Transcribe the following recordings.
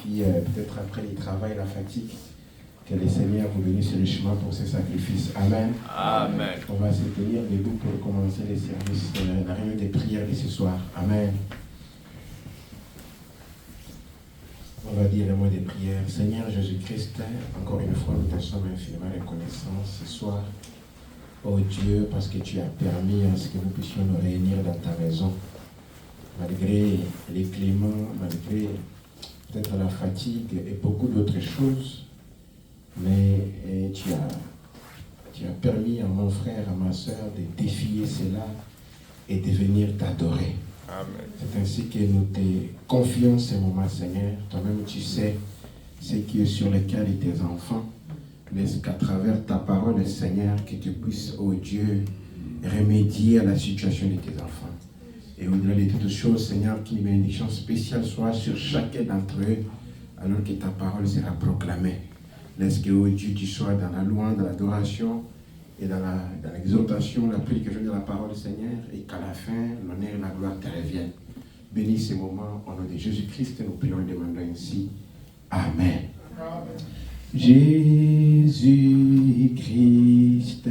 Puis peut-être après le travail, la fatigue, que le Seigneur vous bénisse sur le chemin pour ce sacrifice. Amen. Amen. On va se tenir debout pour commencer les services, la réunion des prières de ce soir. Amen. On va dire le mot des prières. Seigneur Jésus-Christ, encore une fois, nous te sommes infiniment reconnaissants ce soir. Oh Dieu, parce que tu as permis à ce que nous puissions nous réunir dans ta maison. Malgré les climats, malgré peut-être la fatigue et beaucoup d'autres choses, mais tu as permis à mon frère, à ma soeur de défier cela et de venir t'adorer. Amen. C'est ainsi que nous te confions ce moment, Seigneur. Toi-même, tu sais ce qui est sur le cœur de tes enfants. Laisse qu'à travers ta parole, Seigneur, que tu puisses, oh Dieu, remédier à la situation de tes enfants. Et au-delà de toutes choses, Seigneur, qu'une bénédiction spéciale soit sur chacun d'entre eux, alors que ta parole sera proclamée. Laisse que, oh Dieu, tu sois dans la louange, dans l'adoration et dans l'exhortation, la prédication de la parole, Seigneur, et qu'à la fin, l'honneur et la gloire te reviennent. Bénis ces moments, au nom de Jésus-Christ, nous prions et demandons ainsi. Amen. Jésus-Christ,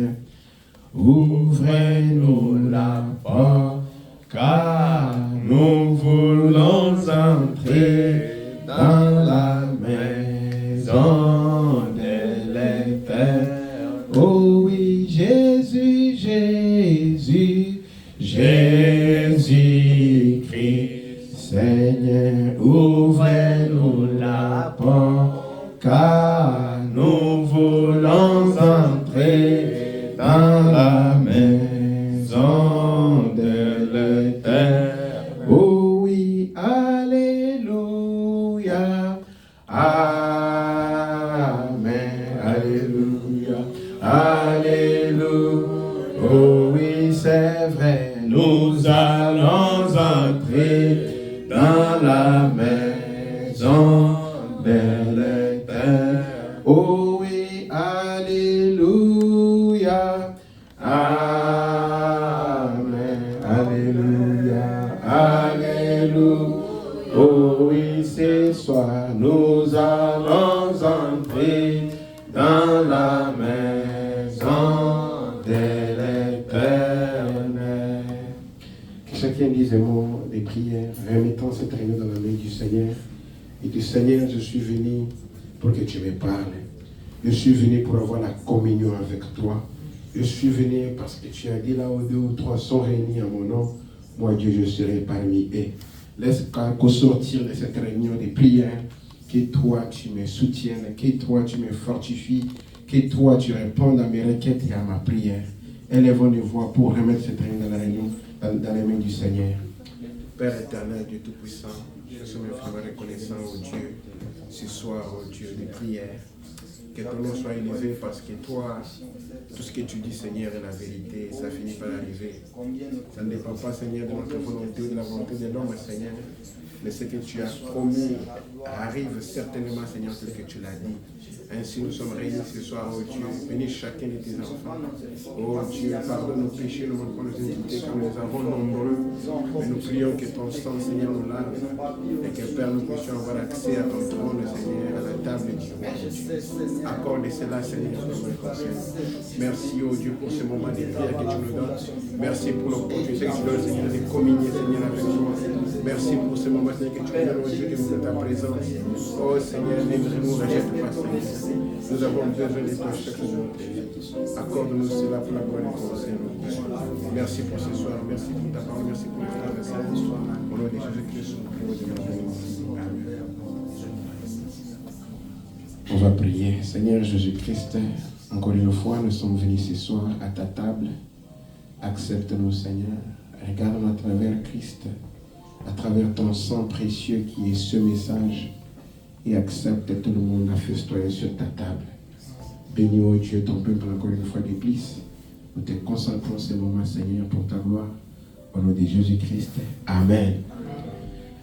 ouvrez-nous la porte, car nous voulons entrer dans la maison de l'Éternel. Oh oui, Jésus, Jésus, Jésus-Christ, Seigneur, ouvrez-nous la porte, car nous voulons entrer dans la maison de l'Éternel. Oh oui, alléluia, amen, alléluia, alléluia. Oh oui, c'est vrai, nous allons entrer dans la maison de l'Éternel. Oh oui, alléluia, amen, alléluia, alléluia. Oh oui, ce soir, nous allons entrer dans la maison de l'Éternel. Que chacun dise un mot des prières, remettons cette réunion dans la main du Seigneur. Et que Seigneur, je suis venu pour que tu me parles. Je suis venu pour avoir la communion avec toi. Je suis venu parce que tu as dit là où 2 ou 3 sont réunis en mon nom, moi Dieu, je serai parmi eux. Laisse qu'au sortir de cette réunion de prières, que toi tu me soutiennes, que toi tu me fortifies, que toi tu répondes à mes requêtes et à ma prière. Élevons les voix pour remettre cette réunion dans la réunion, dans les mains du Seigneur. Père éternel, Dieu Tout-Puissant, je suis infiniment reconnaissant au Dieu, ce soir, au Dieu de prière. Que ton nom soit élevé parce que toi, tout ce que tu dis, Seigneur, est la vérité, ça finit par arriver. Ça ne dépend pas, Seigneur, de notre volonté ou de la volonté de l'homme, Seigneur. Mais ce que tu as promis arrive certainement, Seigneur, tel que tu l'as dit. Ainsi nous sommes réunis ce soir, oh Dieu. Bénis chacun de tes enfants. Oh Dieu, pardonne nos péchés, nous manquons nos iniquités, car nous avons nombreux. Mais nous prions que ton sang, Seigneur, nous lave. Et que, Père, nous puissions avoir accès à ton trône, Seigneur, à la table du roi. Accorde cela, Seigneur, comme un conseil. Merci, oh Dieu, pour ce moment de prière que tu nous donnes. Merci pour l'opportunité que tu donnes, Seigneur, de communier, Seigneur, avec toi. Merci pour ce moment, Seigneur, que tu nous donnes, oh Dieu, de ta présence. Oh Seigneur, ne nous rejette pas, Seigneur. Nous avons besoin de toi chaque jour. Accorde-nous cela pour la gloire de ton Seigneur. Merci pour ce soir, merci pour ta parole, merci pour les frères et sœurs. Au nom de Jésus-Christ, nous prions de Amen. On va prier. Seigneur Jésus-Christ, encore une fois, nous sommes venus ce soir à ta table. Accepte-nous, Seigneur. Regarde-nous à travers Christ, à travers ton sang précieux qui est ce message. Et accepte tout le monde à festoyer sur ta table. Bénis, oh Dieu, ton peuple encore une fois d'église. Nous te concentrons ces moments, Seigneur, pour ta gloire. Au nom de Jésus-Christ. Amen.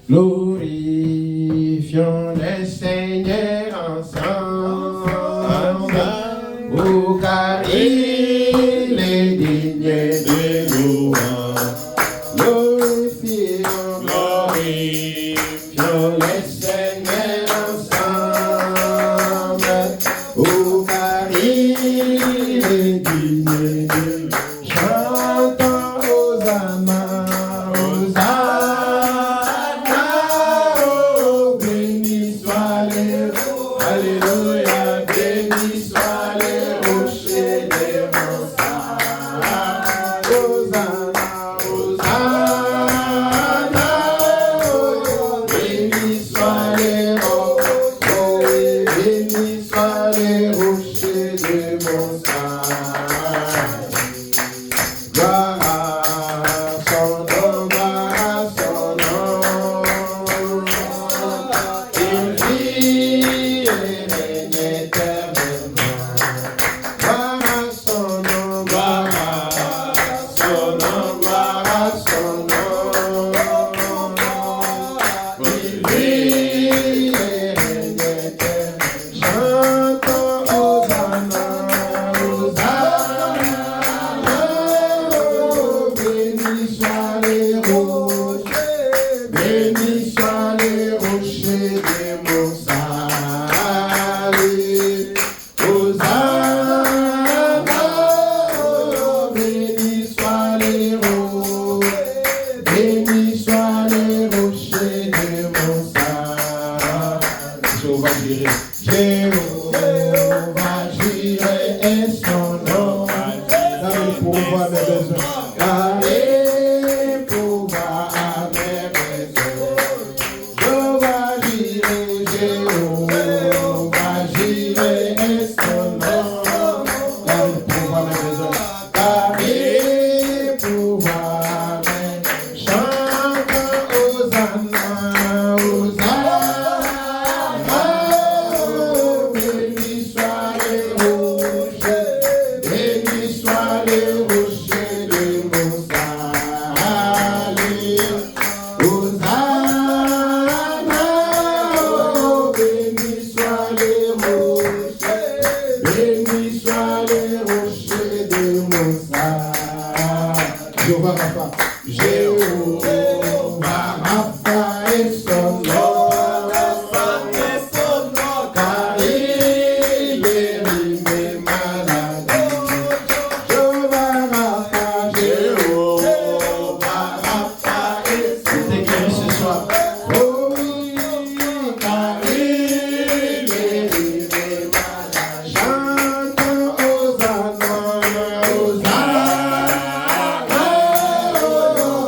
Glorifions le Seigneur ensemble. Oh, car il est digne de louange. Glorifions le Seigneur ensemble. Alléluia, béni soit le rocher de mon salut. Hosanna, Hosanna, béni soit le rocher, béni soit le rocher de mon salut. Gloire à son nom, gloire à son nom. Il vit et règne éternellement. Gloire à son nom, gloire à son nom, gloire à son nom. Il vit et règne éternellement. Chantons Hosanna, Hosanna. Béni soit les rochers, béni soit les rochers de mon salut. Hosanna, béni soit les rochers, béni soit les rochers de mon salut. Jéhovah Jireh, Jéhovah Jireh est son nom. Dans le pouvoir des besoins. Allez, pouvoir à mes besoins. Jéhovah Jireh, Jéhovah Jireh est son nom. Dans le pouvoir des besoins. Allez, pouvoir à mes besoins. Chantons Hosanna, Hosanna. Béni soit les rochers, béni soit les rochers de mon salut. Hosanna, béni soit les rochers, béni soit les rochers de mon salut. Jéhovah Rapha, Jéhovah Rapha est son nom. Car il guérit mes maladies. Jéhovah Rapha, Jéhovah Rapha est son nom. T'es guéri ce soir. Oh oui, car il guérit mes maladies. Chantons Hosanna, Hosanna.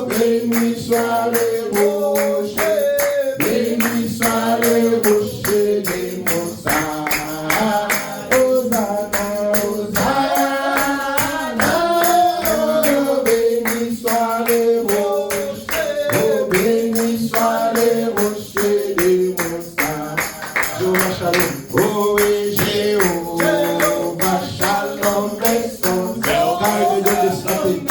Béni soit les rochers, béni soit les rochers de mon salut. Hosanna, Hosanna. Béni soit les rochers, oh béni soit les rochers de mon salut. Jéhovah Shalom, oh oui, Jéhovah Shalom est son nom. Car il me donne des stratégies.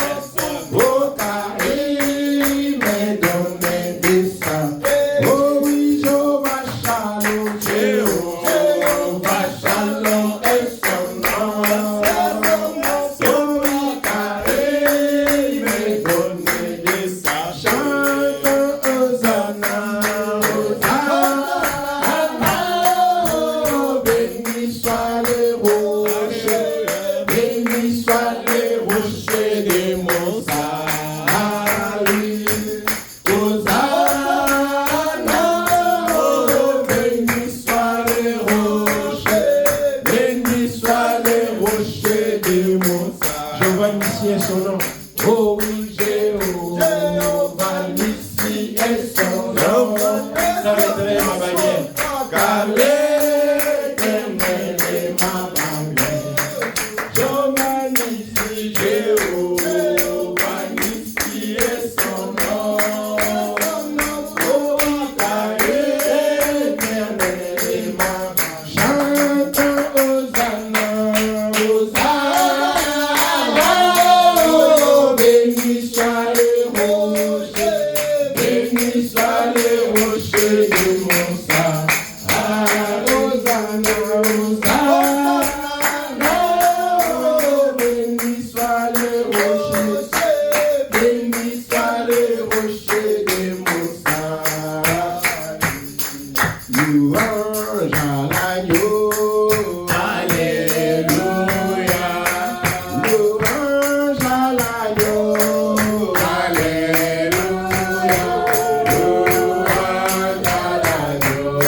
Oh, car il me donne des stratégies. Oh oui, Jéhovah Shalom, Jéhovah Shalom est son nom. Oh oui, car il me donne des stratégies. Chantons Hosanna, Hosanna. Béni soit les rochers, béni soit les rochers de mon salut. Hosanna, béni soit les rochers, béni soit les rochers de mon salut. Jéhovah Nissi est son nom. Oh oui, Jéhovah Nissi est son nom. Ça m'étonne ma bannière. Car l'Éternel est ma bannière. Jéhovah Nissi, Jéhovah Nissi est son nom. Oh, car l'Éternel est ma bannière. Chantons Hosanna, Hosanna. Béni soit les rochers, béni soit les rochers de mon salut. Hosanna, Hosanna. Béni soit les rochers, béni soit les rochers de mon salut. Louange à l'agneau. Alléluia. Louange à l'agneau. Alléluia. Louange à l'agneau.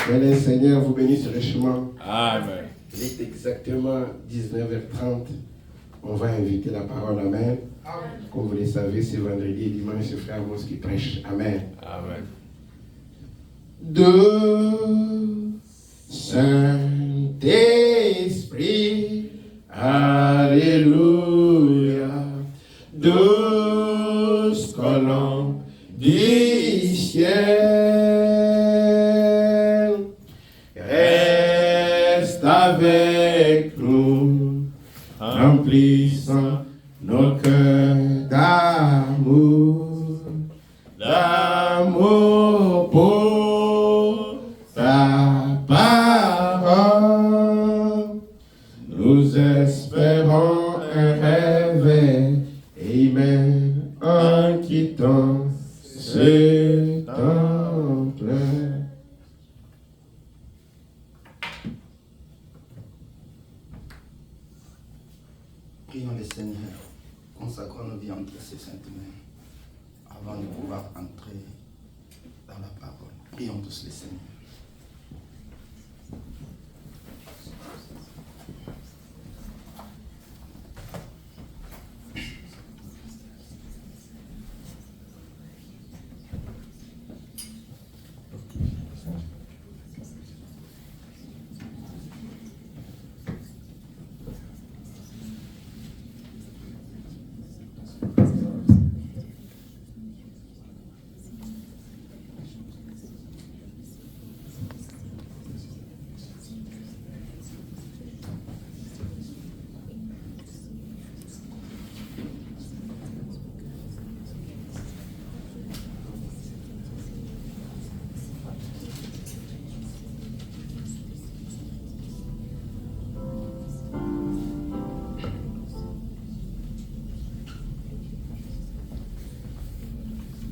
Que le Seigneur vous bénisse richement. Amen. Il est exactement 19h30. On va inviter la parole. Amen. Comme vous le savez, c'est vendredi et dimanche, c'est Frère Amos qui prêche. Amen. Amen. De Saint-Esprit, Alléluia, douce colombe du ciel, reste avec nous, remplissant nos cœurs d'amour, d'amour pour ta parole. Nous espérons un réveil, Amen, en quittant ce temple. Prions le Seigneur, consacrons nos vies entre ses saintes mains avant de pouvoir entrer dans la parole. Prions tous le Seigneur.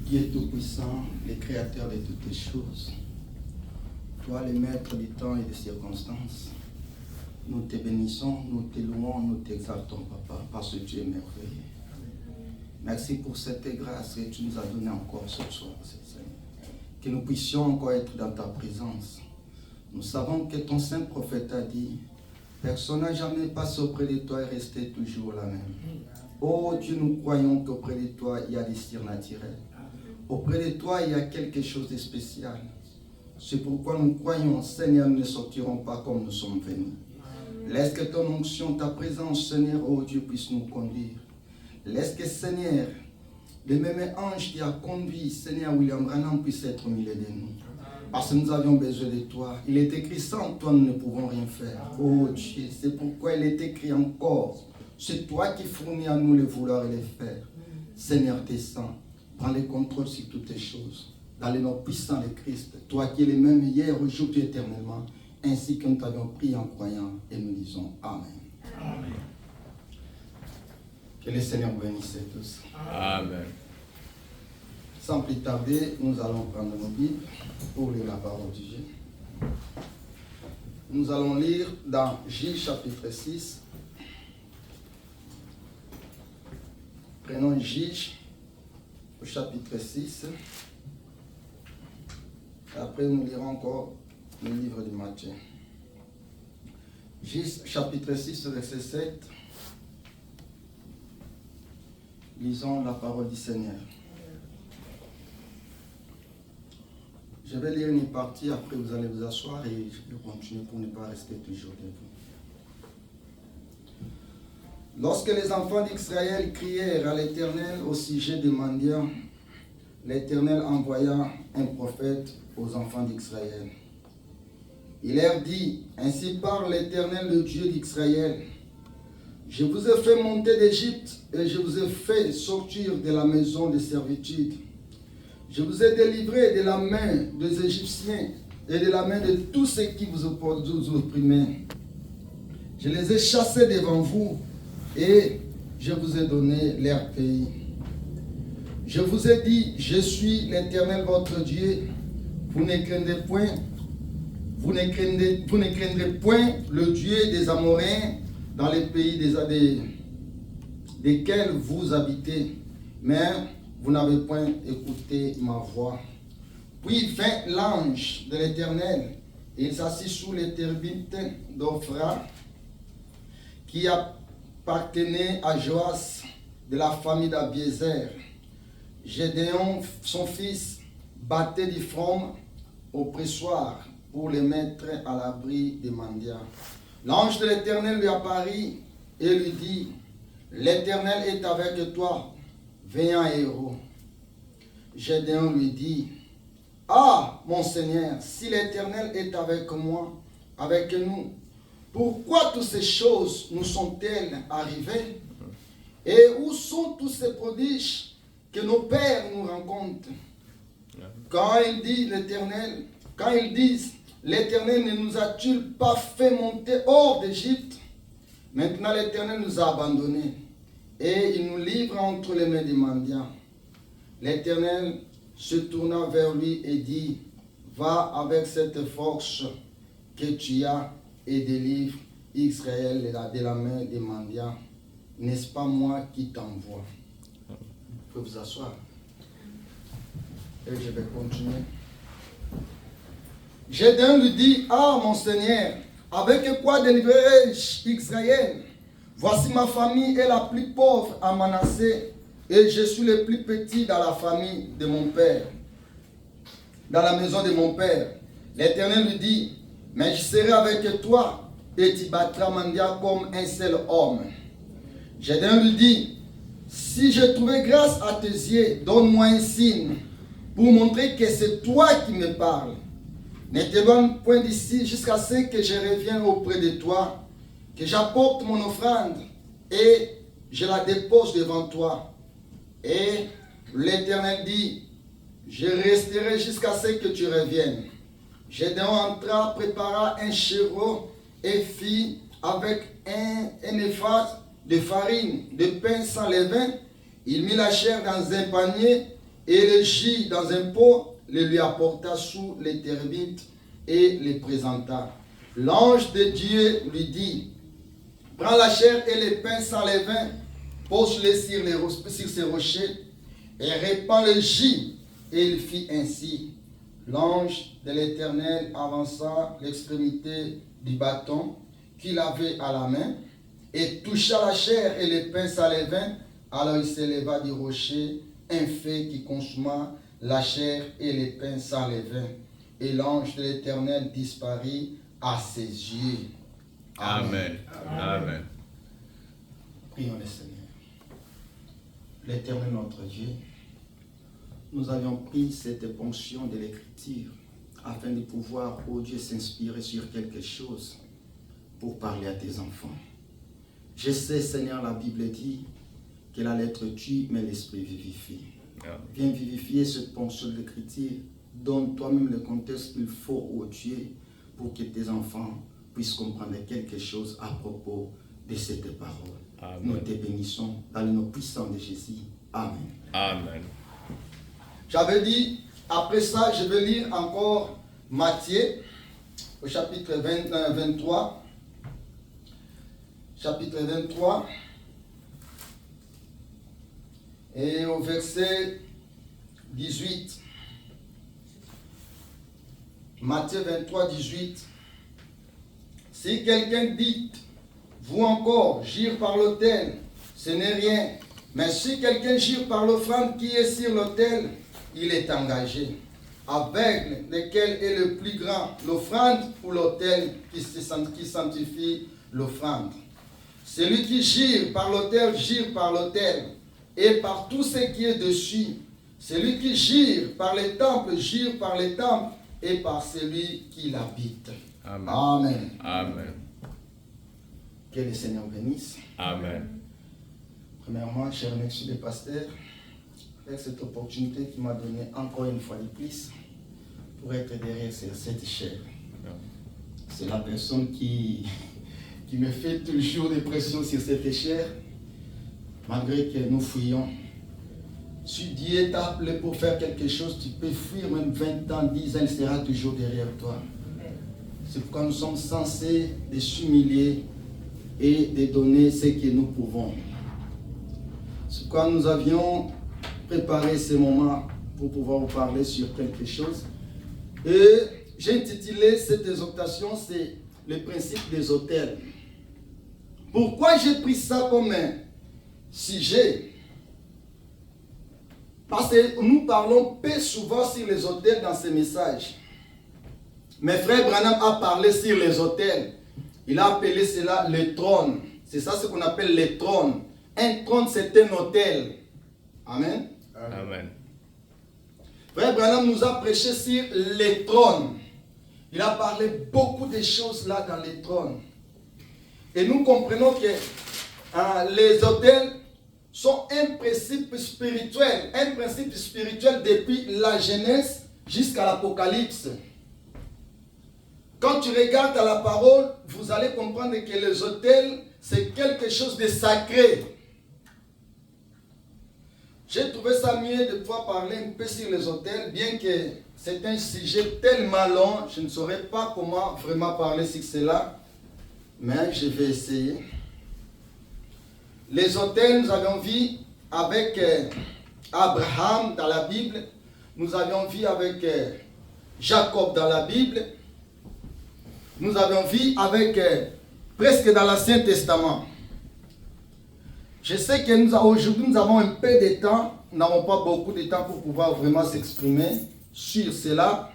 Dieu Tout-Puissant, le Créateur de toutes les choses, toi le Maître du temps et des circonstances, nous te bénissons, nous te louons, nous t'exaltons, Papa, parce que tu es merveilleux. Merci pour cette grâce que tu nous as donnée encore ce soir, Seigneur. Que nous puissions encore être dans ta présence. Nous savons que ton saint prophète a dit, personne n'a jamais passé auprès de toi et resté toujours la même. Oh Dieu, nous croyons qu'auprès de toi, il y a des surnaturels. Auprès de toi, il y a quelque chose de spécial. C'est pourquoi nous croyons, Seigneur, nous ne sortirons pas comme nous sommes venus. Laisse que ton onction, ta présence, Seigneur, oh Dieu, puisse nous conduire. Laisse que, Seigneur, le même ange qui a conduit, Seigneur, William Branham puisse être au milieu de nous. Parce que nous avions besoin de toi. Il est écrit, sans toi, nous ne pouvons rien faire. Oh Dieu, c'est pourquoi il est écrit encore. C'est toi qui fournis à nous le vouloir et le faire. Seigneur, descends. Prends le contrôle sur toutes les choses. Dans le nom puissant de Christ, toi qui es le même hier, aujourd'hui, éternellement, ainsi que nous t'avions pris en croyant, et nous disons Amen. Amen. Que le Seigneur vous bénisse tous. Amen. Sans plus tarder, nous allons prendre nos Bibles pour lire la parole de Dieu. Nous allons lire dans Juge chapitre 6. Prenons Juge au chapitre 6. Et après, nous lirons encore le livre de Matthieu. Juge chapitre 6, verset 7. Lisons la parole du Seigneur. Je vais lire une partie, après vous allez vous asseoir et je vais continuer pour ne pas rester toujours debout. Lorsque les enfants d'Israël crièrent à l'Éternel au sujet des mendiants, l'Éternel envoya un prophète aux enfants d'Israël. Il leur dit, ainsi parle l'Éternel, le Dieu d'Israël. Je vous ai fait monter d'Égypte et je vous ai fait sortir de la maison de servitude. Je vous ai délivré de la main des Égyptiens et de la main de tous ceux qui vous opprimaient. Je les ai chassés devant vous et je vous ai donné leur pays. Je vous ai dit, je suis l'Éternel votre Dieu. Vous ne craindrez point, vous ne craindrez point le Dieu des Amoréens dans les pays desquels vous habitez, mais vous n'avez point écouté ma voix. Puis vint l'ange de l'Éternel, et il s'assit sous les térbites d'Ophra, qui appartenait à Joas de la famille d'Abiézer. Gédéon, son fils, battait du front au pressoir pour les mettre à l'abri des mendiants. L'ange de l'Éternel lui apparut et lui dit, l'Éternel est avec toi, vaillant héros. Gédéon lui dit, ah, mon Seigneur, si l'Éternel est avec moi, avec nous, pourquoi toutes ces choses nous sont-elles arrivées? Et où sont tous ces prodiges que nos pères nous rencontrent? Quand ils disent l'Éternel ne nous a-t-il pas fait monter hors d'Égypte? Maintenant l'Éternel nous a abandonnés et il nous livre entre les mains des mendiants. L'Éternel se tourna vers lui et dit, va avec cette force que tu as et délivre Israël de la main des mendiants. N'est-ce pas moi qui t'envoie? Vous pouvez vous asseoir. Et je vais continuer. Gédéon lui dit, ah mon Seigneur, avec quoi délivrerai-je Israël? Voici ma famille est la plus pauvre à Manassé, et je suis le plus petit dans la famille de mon père, dans la maison de mon père. L'Éternel lui dit, mais je serai avec toi, et tu battras mendiant comme un seul homme. Gédéon lui dit, si j'ai trouvé grâce à tes yeux, donne-moi un signe, pour montrer que c'est toi qui me parles. Ne t'éloigne point d'ici jusqu'à ce que je revienne auprès de toi, que j'apporte mon offrande et je la dépose devant toi. Et l'Éternel dit, je resterai jusqu'à ce que tu reviennes. Gédéon entra, prépara un chevreau et fit avec un éphase de farine, de pain sans levain. Il mit la chair dans un panier et le jus dans un pot, le lui apporta sous les termites et les présenta. L'ange de Dieu lui dit, prends la chair et le pain sans levain, pose-les sur ces rochers et répands le jus. Et il fit ainsi. L'ange de l'Éternel avança l'extrémité du bâton qu'il avait à la main et toucha la chair et le pain sans levain. Alors il s'éleva du rocher un feu qui consuma la chair et le pain sans levain. Et l'ange de l'Éternel disparut à ses yeux. Amen. Amen. Prions le Seigneur. L'Éternel notre Dieu, nous avions pris cette ponction de l'Écriture afin de pouvoir, ô Dieu, s'inspirer sur quelque chose pour parler à tes enfants. Je sais, Seigneur, la Bible dit que la lettre tue, mais l'esprit vivifie. Viens vivifier cette ponction de l'Écriture. Donne toi-même le contexte qu'il faut, ô Dieu, pour que tes enfants puissent comprendre quelque chose à propos de cette parole. Amen. Nous te bénissons dans le nom puissant de Jésus. Amen. Amen. J'avais dit, après ça, je vais lire encore Matthieu, au chapitre 23. Chapitre 23. Et au verset 18. Matthieu 23, 18. Si quelqu'un dit, vous encore, gire par l'autel, ce n'est rien. Mais si quelqu'un gire par l'offrande qui est sur l'autel, il est engagé. aveugle, lequel est le plus grand, l'offrande ou l'autel qui sanctifie l'offrande. Celui qui gire par l'autel, et par tout ce qui est dessus. Celui qui gire par les temples, et par celui qui l'habite. Amen. Amen. Amen. Que le Seigneur bénisse. Amen. Premièrement, je remercie le pasteur avec cette opportunité qu'il m'a donnée encore une fois de plus pour être derrière cette chair. C'est la personne qui me fait toujours des pressions sur cette chair, malgré que nous fuyons. Si Dieu t'a appelé pour faire quelque chose, tu peux fuir même 20 ans, 10 ans, il sera toujours derrière toi. C'est pourquoi nous sommes censés de s'humilier et de donner ce que nous pouvons. C'est pourquoi nous avions préparé ce moment pour pouvoir vous parler sur quelque chose. Et j'ai intitulé cette exhortation, c'est le principe des autels. Pourquoi j'ai pris ça comme un sujet? Parce que nous parlons peu souvent sur les autels dans ces messages. Mais frère Branham a parlé sur les autels. Il a appelé cela le trône. C'est ça ce qu'on appelle le trône. Un trône, c'est un autel. Amen. Amen. Frère Branham nous a prêché sur les trônes. Il a parlé beaucoup de choses là dans les trônes. Et nous comprenons que les autels sont un principe spirituel depuis la Genèse jusqu'à l'Apocalypse. Quand tu regardes dans la parole, vous allez comprendre que les autels, c'est quelque chose de sacré. J'ai trouvé ça mieux de pouvoir parler un peu sur les autels, bien que c'est un sujet tellement long, je ne saurais pas comment vraiment parler sur cela, mais je vais essayer. Les autels, nous avions vu avec Abraham dans la Bible, nous avions vu avec Jacob dans la Bible, nous avions vu avec presque dans l'Ancien Testament. Je sais que aujourd'hui nous avons un peu de temps, nous n'avons pas beaucoup de temps pour pouvoir vraiment s'exprimer sur cela,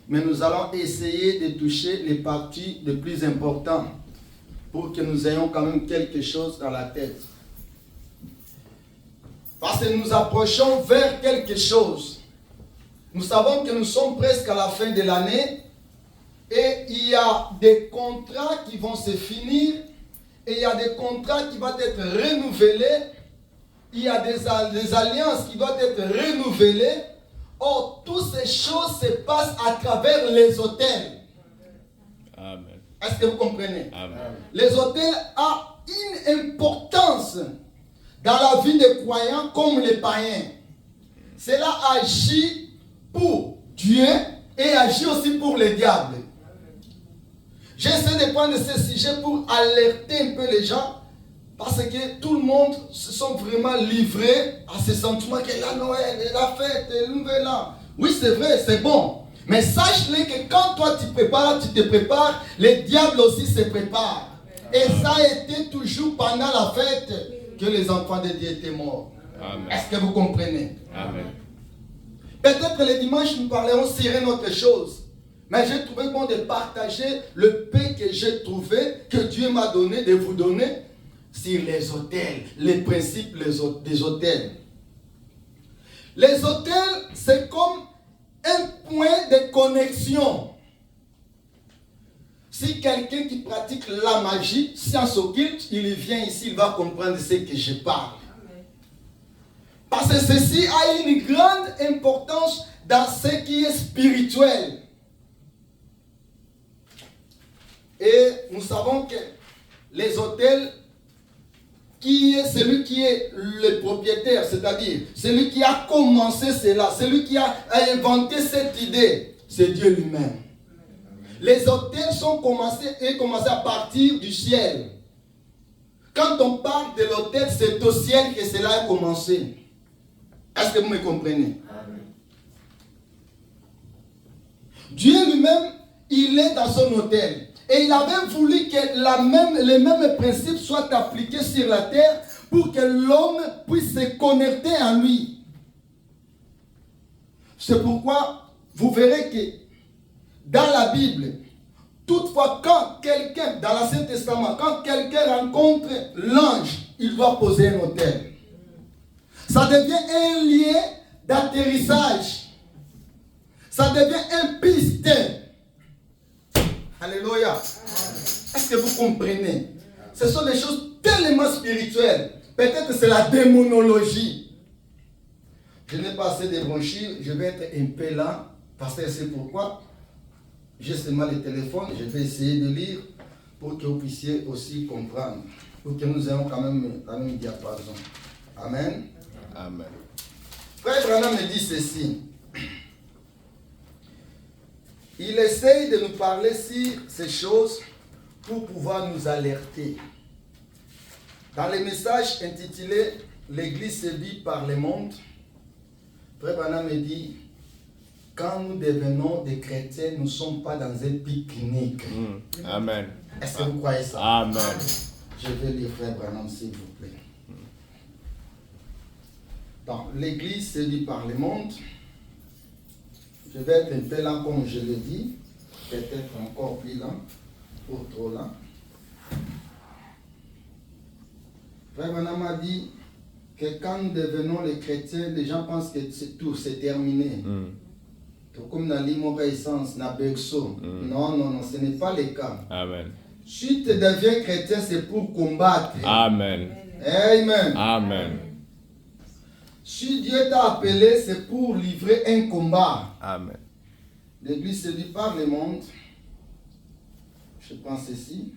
mais nous allons essayer de toucher les parties les plus importantes pour que nous ayons quand même quelque chose dans la tête. Parce que nous approchons vers quelque chose. Nous savons que nous sommes presque à la fin de l'année et il y a des contrats qui vont se finir et il y a des contrats qui vont être renouvelés. Il y a des alliances qui doivent être renouvelées. Or, toutes ces choses se passent à travers les autels. Amen. Est-ce que vous comprenez? Amen. Les autels ont une importance dans la vie des croyants comme les païens. Cela agit pour Dieu et agit aussi pour le diable. J'essaie de prendre ce sujet pour alerter un peu les gens parce que tout le monde se sont vraiment livrés à ce sentiment que la Noël, la fête, le nouvel an. Oui, c'est vrai, c'est bon. Mais sache-le que quand toi tu te prépares, le diable aussi se prépare. Et ça a été toujours pendant la fête que les enfants de Dieu étaient morts. Amen. Est-ce que vous comprenez? Amen. Peut-être que le dimanche nous parlerons sur une autre chose. Mais j'ai trouvé bon de partager le paix que j'ai trouvé, que Dieu m'a donné, de vous donner sur les autels, les principes des autels. Les autels, c'est comme un point de connexion. Si quelqu'un qui pratique la magie, science occulte, il vient ici, il va comprendre ce que je parle. Parce que ceci a une grande importance dans ce qui est spirituel. Et nous savons que les autels, qui est celui qui est le propriétaire, c'est-à-dire celui qui a commencé cela, celui qui a inventé cette idée, c'est Dieu lui-même. Les autels sont commencés à partir du ciel. Quand on parle de l'autel, c'est au ciel que cela a commencé. Est-ce que vous me comprenez? Dieu lui-même, il est dans son autel. Et il avait voulu que les mêmes principes soient appliqués sur la terre pour que l'homme puisse se connecter à lui. C'est pourquoi vous verrez que dans la Bible, toutefois, quand quelqu'un, dans l'Ancien Testament, quand quelqu'un rencontre l'ange, il doit poser un autel. Ça devient un lieu d'atterrissage. Ça devient un piste. Alléluia. Est-ce que vous comprenez? Ce sont des choses tellement spirituelles. Peut-être que c'est la démonologie. Je n'ai pas assez de brochures, je vais être un peu lent, parce que c'est pourquoi j'ai seulement le téléphone, je vais essayer de lire pour que vous puissiez aussi comprendre, pour que nous ayons quand même un diapason. Amen. Amen. Frère Branham me dit ceci. Il essaye de nous parler sur ces choses pour pouvoir nous alerter. Dans le message intitulé « L'Église séduit par le monde », Frère Branham me dit, quand nous devenons des chrétiens, nous ne sommes pas dans un pique-nique. Amen. Est-ce que vous croyez ça? Amen. Je vais lire Frère Branham, s'il vous plaît. Dans l'Église séduit par le monde, je vais être un peu lent comme je le dis, peut-être encore plus lent, ou trop lent. Frère Branham a dit que quand nous devenons les chrétiens, les gens pensent que c'est tout, c'est terminé. Tout comme dans l'immoralisation, dans Bergso. Non, non, non, ce n'est pas le cas. Amen. Si tu deviens chrétien, c'est pour combattre. Amen. Amen. Amen. Si Dieu t'a appelé, c'est pour livrer un combat. Amen. L'Église séduit par le monde. Je pense ici.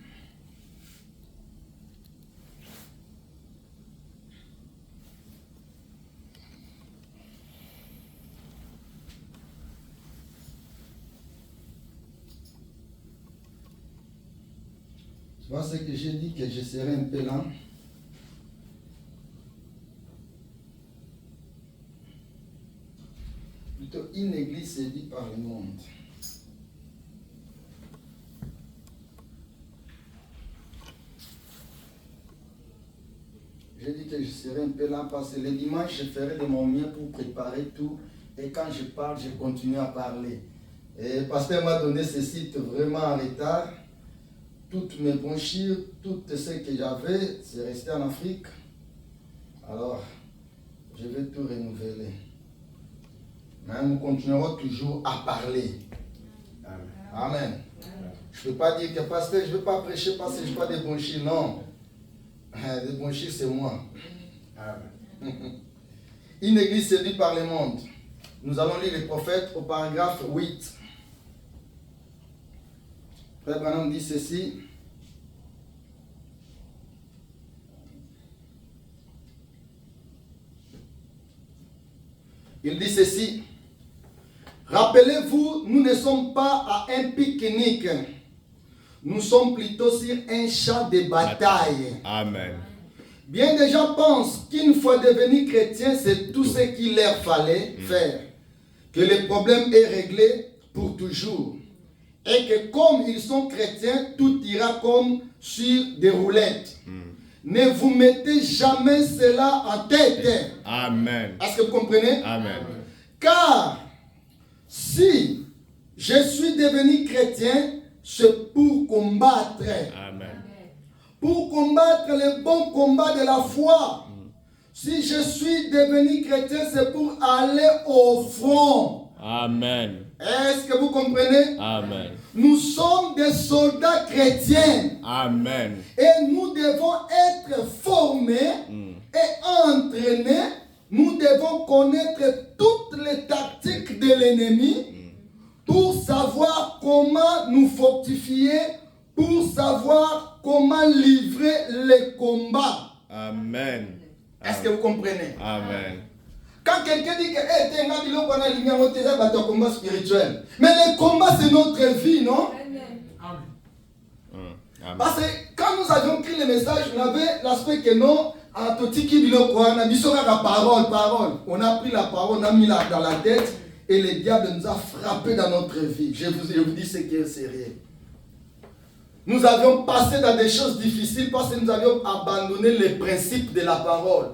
Tu vois ce que j'ai dit, que je serai un peu lent. Plutôt une église séduite par le monde. J'ai dit que je serai un peu lent parce que le dimanche, je ferai de mon mieux pour préparer tout. Et quand je parle, je continue à parler. Et le pasteur m'a donné ce site vraiment en retard. Toutes mes brochures, tout ce que j'avais, c'est resté en Afrique. Alors, je vais tout renouveler. Mais nous continuerons toujours à parler. Amen. Amen. Je ne peux pas dire que pasteur, je ne veux pas prêcher parce que je n'ai pas de brochures. Non. Les brochures, c'est moi. Amen. Une église séduite par le monde. Nous allons lire les prophètes au paragraphe 8. Frère Branham dit ceci. Il dit ceci. Rappelez-vous, nous ne sommes pas à un pique-nique. Nous sommes plutôt sur un champ de bataille. Amen. Bien des gens pensent qu'une fois devenus chrétiens, c'est tout ce qu'il leur fallait faire. Que le problème est réglé pour toujours. Et que comme ils sont chrétiens, tout ira comme sur des roulettes. Ne vous mettez jamais cela en tête. Amen. Est-ce que vous comprenez? Amen. Car si je suis devenu chrétien, c'est pour combattre. Amen. Pour combattre le bon combat de la foi. Si je suis devenu chrétien, c'est pour aller au front. Amen. Est-ce que vous comprenez? Amen. Nous sommes des soldats chrétiens. Amen. Et nous devons être formés et entraînés. Nous devons connaître toutes les tactiques de l'ennemi pour savoir comment nous fortifier, pour savoir comment livrer les combats. Amen. Est-ce que vous comprenez? Amen. Quand quelqu'un dit que t'es un combat spirituel, mais le combat c'est notre vie, non? Amen. Parce que quand nous avions écrit le message, on avait l'aspect que non, on a pris la parole, on a mis dans la tête et le diable nous a frappé dans notre vie. Je vous dis ce qui est sérieux. Nous avions passé dans des choses difficiles parce que nous avions abandonné les principes de la parole.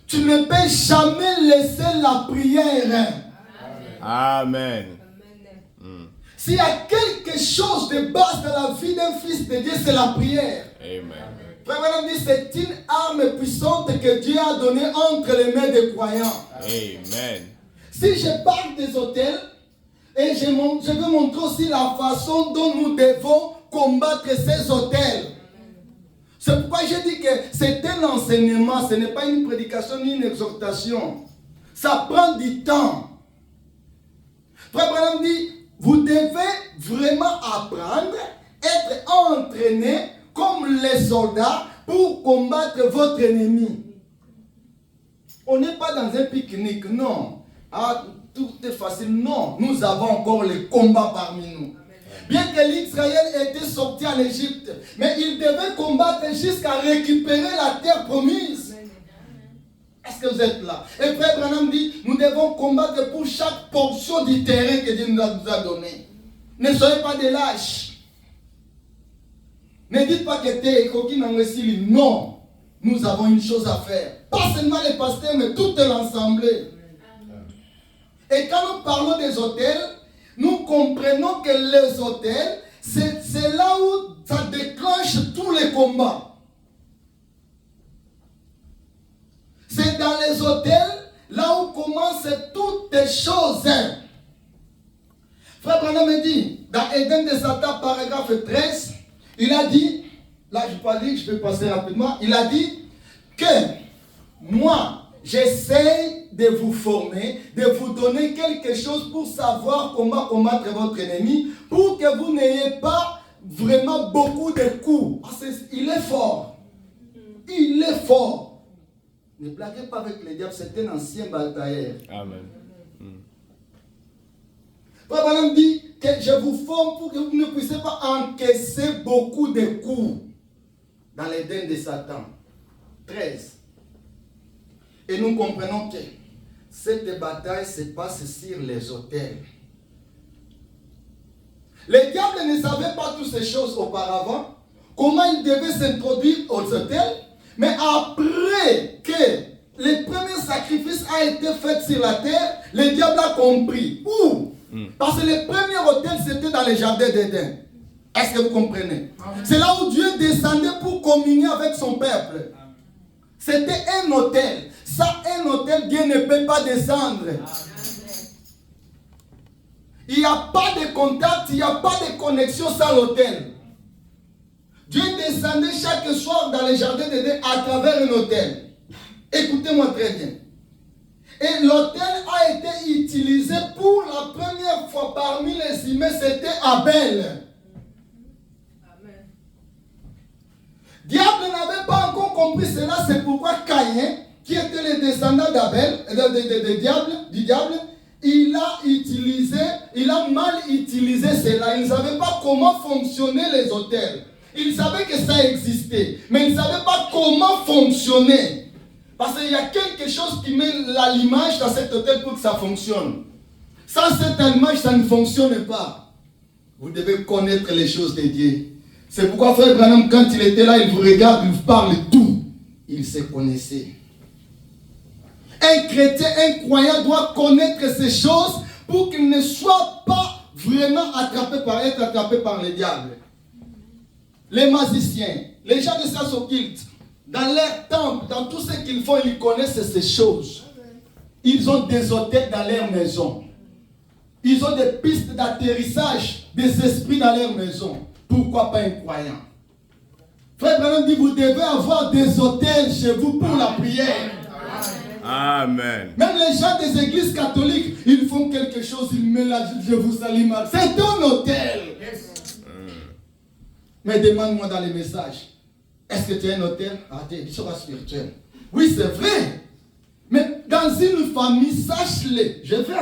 Tu ne peux jamais laisser la prière. Amen. S'il y a quelque chose de base dans la vie d'un fils de Dieu, c'est la prière. Amen. Frère Branham dit, c'est une arme puissante que Dieu a donnée entre les mains des croyants. Amen. Si je parle des autels, et je veux montrer aussi la façon dont nous devons combattre ces autels. C'est pourquoi je dis que c'est un enseignement, ce n'est pas une prédication ni une exhortation. Ça prend du temps. Frère Branham dit, vous devez vraiment apprendre, être entraîné comme les soldats pour combattre votre ennemi. On n'est pas dans un pique-nique, non. Ah, tout est facile, non. Nous avons encore les combats parmi nous. Bien que l'Israël était sorti en Égypte, mais il devait combattre jusqu'à récupérer la terre promise. Est-ce que vous êtes là? Et Frère Branham dit, nous devons combattre pour chaque portion du terrain que Dieu nous a donné. Ne soyez pas des lâches. Ne dites pas que t'es coquine en récit. Non, nous avons une chose à faire. Pas seulement les pasteurs, mais tout l'assemblée. Et quand nous parlons des autels, nous comprenons que les autels, c'est là où ça déclenche tous les combats. C'est dans les autels, là où commencent toutes les choses. Frère Branham me dit, dans Éden de Satan, paragraphe 13, il a dit, là je ne vais pas dire, je vais passer rapidement, il a dit que moi, j'essaie de vous former, de vous donner quelque chose pour savoir comment combattre votre ennemi, pour que vous n'ayez pas vraiment beaucoup de coups. Il est fort. Il est fort. Ne blaguez pas avec le diable, c'est un ancien batailleur. Amen. Frère Branham dit que je vous forme pour que vous ne puissiez pas encaisser beaucoup de coups dans l'Éden de Satan. 13. Et nous comprenons que cette bataille se passe sur les autels. Le diable ne savait pas toutes ces choses auparavant, comment il devait s'introduire aux autels, mais après que le premier sacrifice a été fait sur la terre, le diable a compris. Où? Parce que le premier autel, c'était dans le jardin d'Éden. Est-ce que vous comprenez? C'est là où Dieu descendait pour communier avec son peuple. C'était un autel. Ça, un autel, Dieu ne peut pas descendre. Il n'y a pas de contact, il n'y a pas de connexion sans l'autel. Dieu descendait chaque soir dans le jardin d'Éden à travers un autel. Écoutez-moi très bien. Et l'autel a été utilisé pour la première fois parmi les humains, c'était Abel. Diable n'avait pas encore compris cela, c'est pourquoi Caïn, qui était le descendant d'Abel, du diable, il a mal utilisé cela. Il ne savait pas comment fonctionnaient les autels. Il savait que ça existait, mais il ne savait pas comment fonctionner. Parce qu'il y a quelque chose qui met l'image dans cet autel pour que ça fonctionne. Sans cette image, ça ne fonctionne pas. Vous devez connaître les choses de Dieu. C'est pourquoi Frère Branham, quand il était là, il vous regarde, il vous parle tout. Il se connaissait. Un chrétien, un croyant doit connaître ces choses pour qu'il ne soit pas vraiment attrapé par le diable. Les magiciens, les gens de sciences occultes, dans leur temple, dans tout ce qu'ils font, ils connaissent ces choses. Ils ont des hôtels dans leur maison. Ils ont des pistes d'atterrissage des esprits dans leur maison. Pourquoi pas un croyant? Frère Branham dit, vous devez avoir des hôtels chez vous pour la prière. Amen. Même les gens des églises catholiques, ils font quelque chose, ils mélangent, je vous salue mal. C'est un hôtel. Mais demande-moi dans les messages, est-ce que tu as un hôtel? Ah, tu seras spirituel. Oui, c'est vrai. Mais dans une famille, sache-le, je vais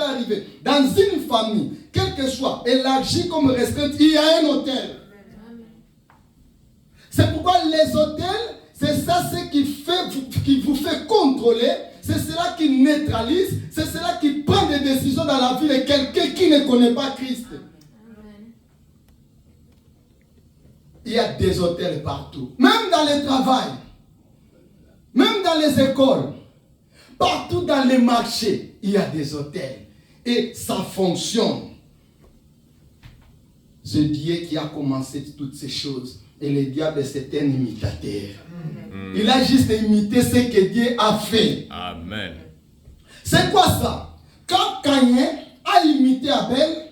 arriver. Dans une famille, quel que soit, élargie comme restreinte, il y a un hôtel. C'est pourquoi les hôtels, c'est ça ce qui vous fait contrôler, c'est cela qui neutralise, c'est cela qui prend des décisions dans la vie de quelqu'un qui ne connaît pas Christ. Il y a des hôtels partout, même dans le travail, même dans les écoles. Partout dans les marchés, il y a des hôtels. Et ça fonctionne. C'est Dieu qui a commencé toutes ces choses. Et le diable, c'est un imitateur. Il a juste imité ce que Dieu a fait. Amen. C'est quoi ça? Quand Caïn a imité Abel,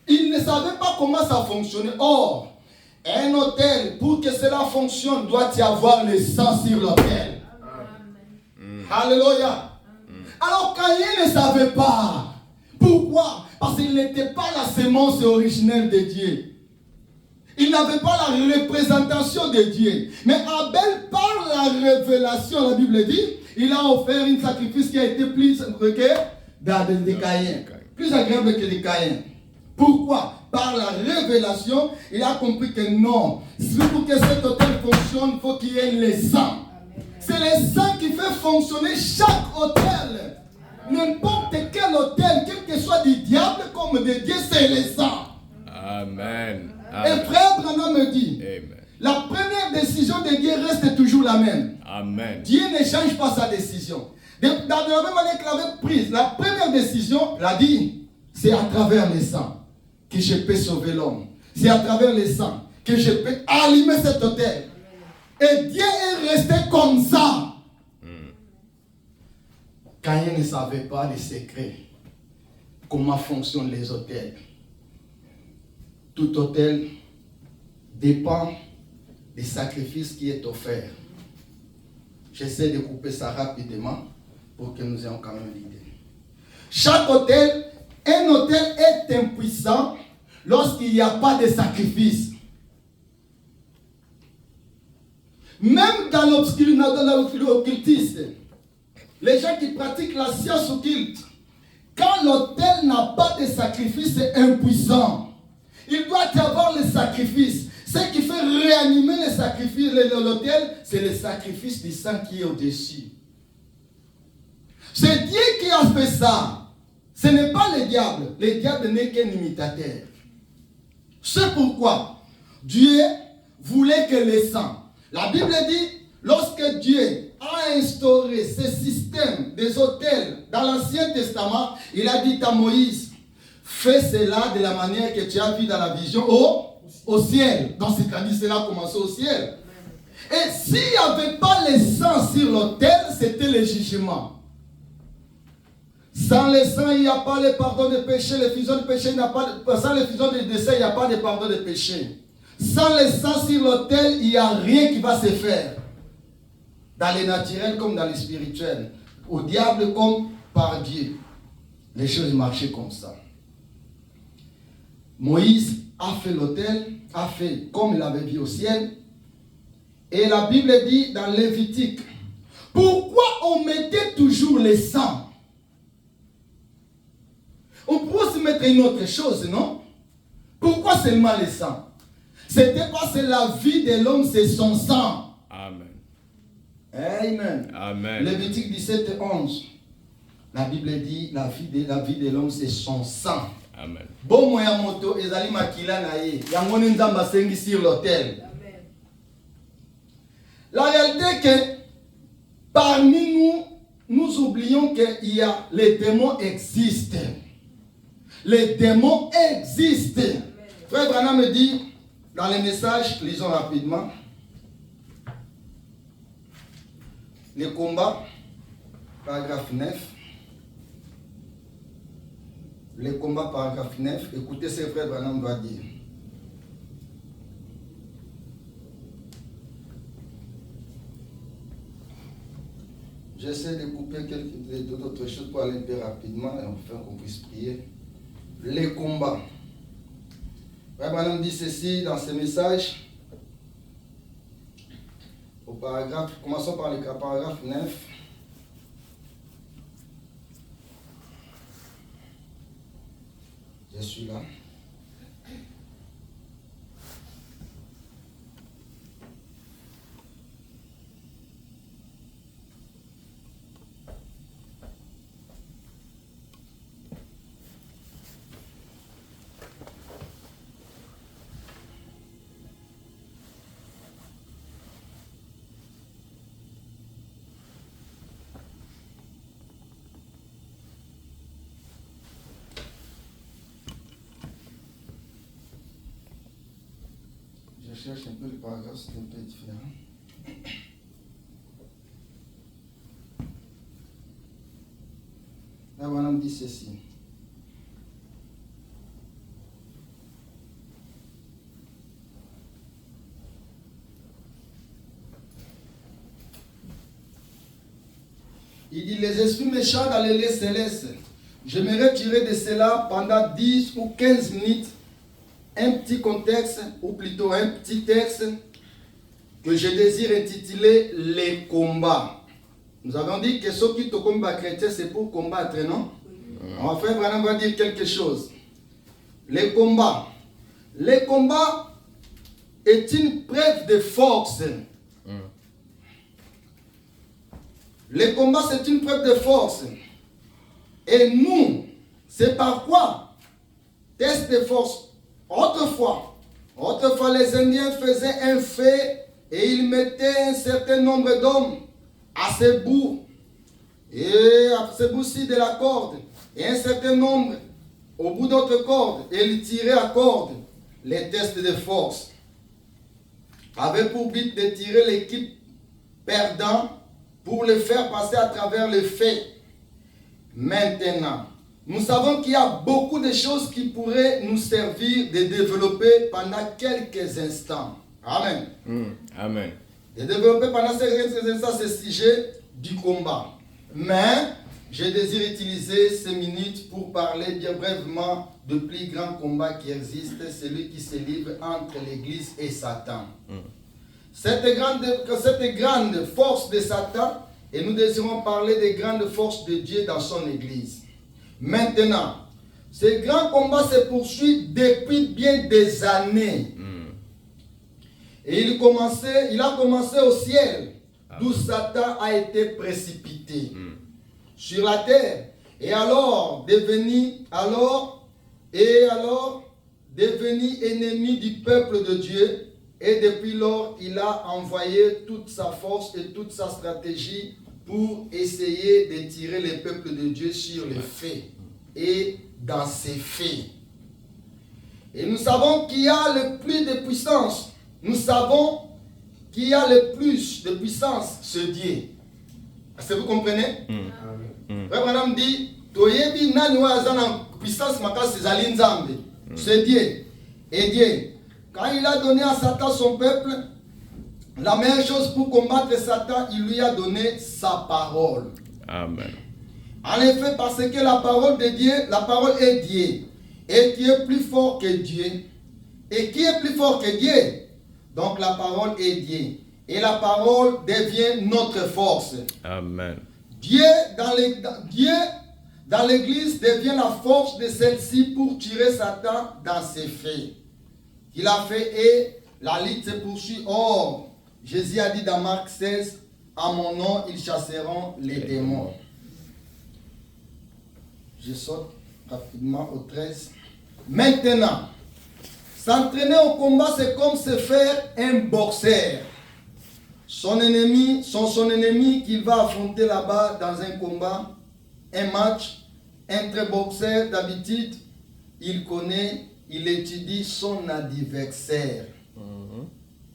il ne savait pas comment ça fonctionnait. Or, un autel, pour que cela fonctionne, doit y avoir le sang sur l'autel. Alléluia. Alors Caïn ne savait pas. Pourquoi? Parce qu'il n'était pas la sémence originelle de Dieu. Il n'avait pas la représentation de Dieu. Mais Abel, par la révélation, la Bible dit, il a offert un sacrifice qui a été plus de Caïn. Plus agréable que de Caïn. Pourquoi? Par la révélation, il a compris que non. Pour que cet autel fonctionne, il faut qu'il y ait le sang. C'est le sang qui fait fonctionner chaque autel. N'importe quel autel, quel que soit du diable comme de Dieu, c'est le sang. Amen. Et frère Branham me dit, Amen. la première décision de Dieu reste toujours la même. Amen. Dieu ne change pas sa décision. Dans la même manière qu'il avait prise, la première décision, l'a dit, c'est à travers le sang que je peux sauver l'homme. C'est à travers le sang que je peux allumer cet autel. Et Dieu est resté comme ça. Caïn ne savait pas les secrets. Comment fonctionnent les autels. Tout autel dépend des sacrifices qui est offert. J'essaie de couper ça rapidement pour que nous ayons quand même l'idée. Chaque autel, un autel est impuissant lorsqu'il n'y a pas de sacrifice. Même dans l'occultisme, les gens qui pratiquent la science occulte, quand l'autel n'a pas de sacrifice, c'est impuissant. Il doit y avoir le sacrifice. Ce qui fait réanimer le sacrifice, l'autel, c'est le sacrifice du sang qui est au-dessus. C'est Dieu qui a fait ça. Ce n'est pas le diable. Le diable n'est qu'un imitateur. C'est pourquoi Dieu voulait que le sang. La Bible dit, lorsque Dieu a instauré ce système des autels dans l'Ancien Testament, il a dit à Moïse, fais cela de la manière que tu as vu dans la vision au ciel. Donc c'est-à-dire cela a commencé au ciel. Et s'il n'y avait pas le sang sur l'autel, c'était le jugement. Sans le sang, il n'y a pas le pardon de péché. Le fusion de péché, sans le fusion de décès, il n'y a pas de pardon de péché. Sans le sang sur l'autel, il n'y a rien qui va se faire. Dans le naturel comme dans le spirituel. Au diable comme par Dieu. Les choses marchaient comme ça. Moïse a fait l'autel, a fait comme il avait vu au ciel. Et la Bible dit dans Lévitique, pourquoi on mettait toujours le sang? On pourrait se mettre une autre chose, non? Pourquoi seulement le sang? C'était parce que la vie de l'homme, c'est son sang. Amen. Amen. Amen. Lévitique 17, 11. La Bible dit la vie de l'homme, c'est son sang. Amen. Bon moyen moto, ezali makila na ye. Yangone nzamba sengi sur l'autel. La réalité est que parmi nous, nous oublions que les démons existent. Les démons existent. Frère Branham me dit, dans les messages, lisons rapidement. Les combats, paragraphe 9. Les combats, paragraphe 9. Écoutez ce que frère Branham va dire. J'essaie de couper d'autres choses pour aller un peu rapidement et enfin qu'on puisse prier. Les combats. Frère Branham dit ceci dans ce message. Au paragraphe, commençons par le paragraphe 9. Je suis là. cherche un peu le paragraphe, c'est un peu différent. Là, voilà, on dit ceci. Il dit, les esprits méchants dans les lieux célestes, je me retirerai de cela pendant 10 ou 15 minutes, un petit contexte, ou plutôt un petit texte, que je désire intituler « Les combats ». Nous avons dit que ceux qui te combattent chrétien, c'est pour combattre, non? On va faire vraiment, on va dire quelque chose. Les combats. Les combats est une preuve de force. Les combats, c'est une preuve de force. Et nous, c'est par quoi? Test de force. Autrefois, les Indiens faisaient un fait et ils mettaient un certain nombre d'hommes à ce bout, et à ce bout-ci de la corde, et un certain nombre au bout d'autres cordes, et ils tiraient à corde. Les tests de force avaient pour but de tirer l'équipe perdante pour le faire passer à travers le fait. Maintenant, nous savons qu'il y a beaucoup de choses qui pourraient nous servir de développer pendant quelques instants. Amen. Amen. De développer pendant quelques instants ce sujet du combat. Mais je désire utiliser ces minutes pour parler bien brièvement du plus grand combat qui existe, celui qui se livre entre l'Église et Satan. Cette grande force de Satan, et nous désirons parler des grandes forces de Dieu dans son Église. Maintenant, ce grand combat se poursuit depuis bien des années. Et il a commencé au ciel, d'où Satan a été précipité sur la terre. Et alors devenu ennemi du peuple de Dieu. Et depuis lors, il a envoyé toute sa force et toute sa stratégie pour essayer de tirer le peuple de Dieu sur les faits et dans ses faits. Et nous savons qu'il y a le plus de puissance. Nous savons qu'il y a le plus de puissance, ce Dieu. Est-ce que vous comprenez? Frère Branham dit, Toyebi nani wa azana puissance makasi zali nzambe. C'est Dieu. Et Dieu, quand il a donné à Satan son peuple, la meilleure chose pour combattre Satan, il lui a donné sa parole. Amen. En effet, parce que la parole de Dieu, la parole est Dieu. Et Dieu est plus fort que Dieu. Et qui est plus fort que Dieu? Donc la parole est Dieu. Et la parole devient notre force. Amen. Dieu dans l'église devient la force de celle-ci pour tirer Satan dans ses faits. Il a fait et la lutte se poursuit. Or, Jésus a dit dans Marc 16, à mon nom, ils chasseront les démons. Je saute rapidement au 13. Maintenant, s'entraîner au combat, c'est comme se faire un boxeur. Son ennemi qu'il va affronter là-bas dans un combat, un match, un très boxeur d'habitude, il connaît, il étudie son adversaire.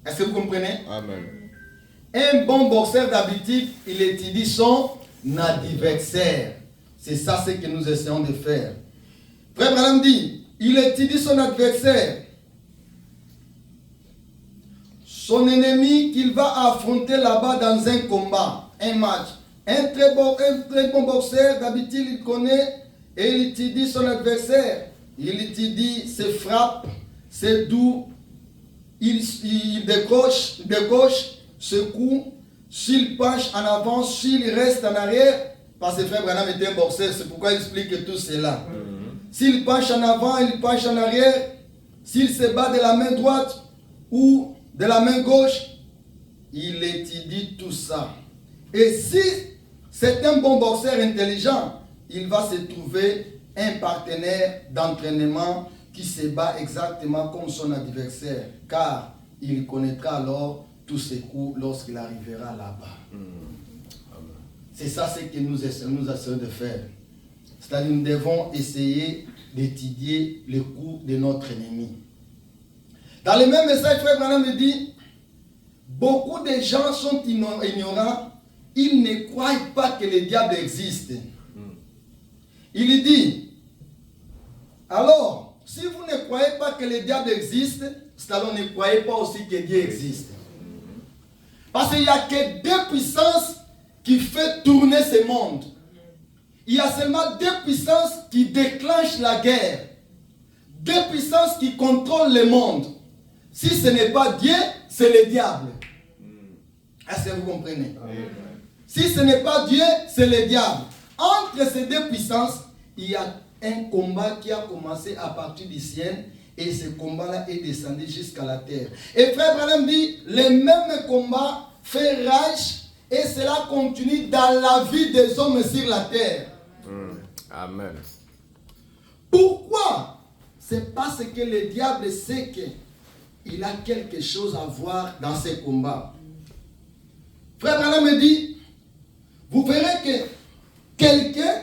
Est-ce que vous comprenez? Amen. Un bon boxeur d'habitude, il étudie son adversaire. C'est ça ce que nous essayons de faire. Frère Branham dit, il étudie son adversaire. Son ennemi qu'il va affronter là-bas dans un combat, un match. Un très bon boxeur, d'habitude, il connaît et il étudie son adversaire. Il étudie ses frappes, ses doux. Il décoche ce coup. S'il penche en avant, s'il reste en arrière. Parce que frère Branham était un boxeur, c'est pourquoi il explique tout cela. S'il penche en avant, il penche en arrière. S'il se bat de la main droite ou de la main gauche, il étudie tout ça. Et si c'est un bon boxeur intelligent, il va se trouver un partenaire d'entraînement qui se bat exactement comme son adversaire, car il connaîtra alors tous ses coups lorsqu'il arrivera là-bas. C'est ça ce que nous essayons de faire. C'est-à-dire nous devons essayer d'étudier les coups de notre ennemi. Dans le même message, Frère Branham me dit, beaucoup de gens sont ignorants, ils ne croient pas que le diable existe. Il dit, alors, si vous ne croyez pas que le diable existe, alors ne croyez pas aussi que Dieu existe. Parce qu'il n'y a que deux puissances qui font tourner ce monde. Il y a seulement deux puissances qui déclenchent la guerre. Deux puissances qui contrôlent le monde. Si ce n'est pas Dieu, c'est le diable. Est-ce que vous comprenez? Si ce n'est pas Dieu, c'est le diable. Entre ces deux puissances, il y a un combat qui a commencé à partir du ciel. Et ce combat-là est descendu jusqu'à la terre. Et Frère Branham dit, le même combat fait rage et cela continue dans la vie des hommes sur la terre. Amen. Pourquoi? C'est parce que le diable sait qu'il a quelque chose à voir dans ce combat. Frère Branham me dit, vous verrez que quelqu'un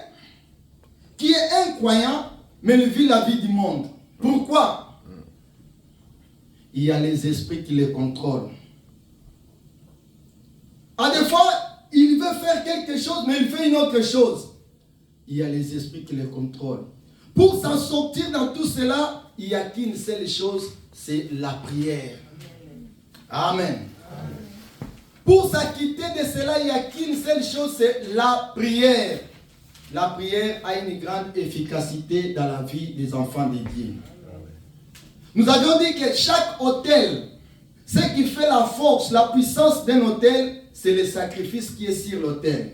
qui est incroyant, mais il vit la vie du monde. Pourquoi? Il y a les esprits qui les contrôlent. À des fois, il veut faire quelque chose, mais il fait une autre chose. Il y a les esprits qui les contrôlent. Pour s'en sortir dans tout cela, il n'y a qu'une seule chose, c'est la prière. Amen. Pour s'acquitter de cela, il n'y a qu'une seule chose, c'est la prière. La prière a une grande efficacité dans la vie des enfants de Dieu. Nous avions dit que chaque autel, ce qui fait la force, la puissance d'un autel, c'est le sacrifice qui est sur l'autel.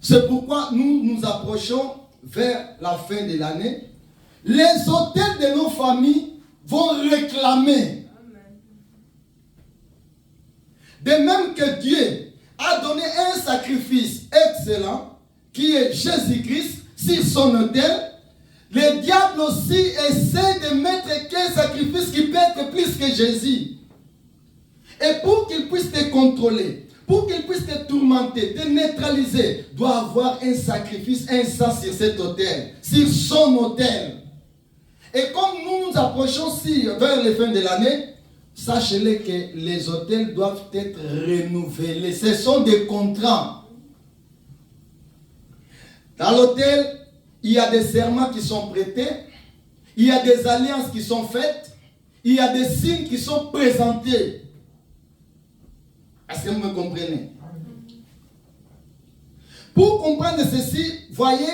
C'est pourquoi nous nous approchons vers la fin de l'année. Les autels de nos familles vont réclamer. De même que Dieu a donné un sacrifice excellent, qui est Jésus-Christ, sur son autel, le diable aussi essaie de mettre qu'un sacrifice qui peut être plus que Jésus. Et pour qu'il puisse te contrôler, pour qu'il puisse te tourmenter, te neutraliser, doit avoir un sacrifice, un sang sur cet autel, sur son autel. Et comme nous nous approchons vers la fin de l'année, sachez-le que les autels doivent être renouvelés. Ce sont des contrats. Dans l'autel, il y a des serments qui sont prêtés, il y a des alliances qui sont faites, il y a des signes qui sont présentés. Est-ce que vous me comprenez? Pour comprendre ceci, voyez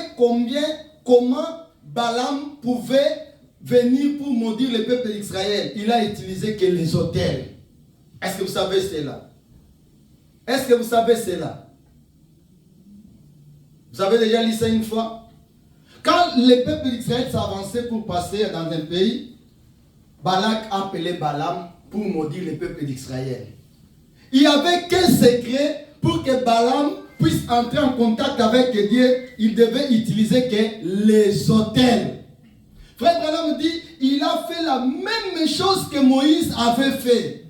comment Balaam pouvait venir pour maudire le peuple d'Israël. Il a utilisé que les autels. Est-ce que vous savez cela? Est-ce que vous savez cela? Vous avez déjà lu ça une fois? Quand le peuple d'Israël s'avançait pour passer dans un pays, Balak appelait Balaam pour maudire le peuple d'Israël. Il n'y avait qu'un secret pour que Balaam puisse entrer en contact avec Dieu. Il devait utiliser que les autels. Frère Branham dit, il a fait la même chose que Moïse avait fait.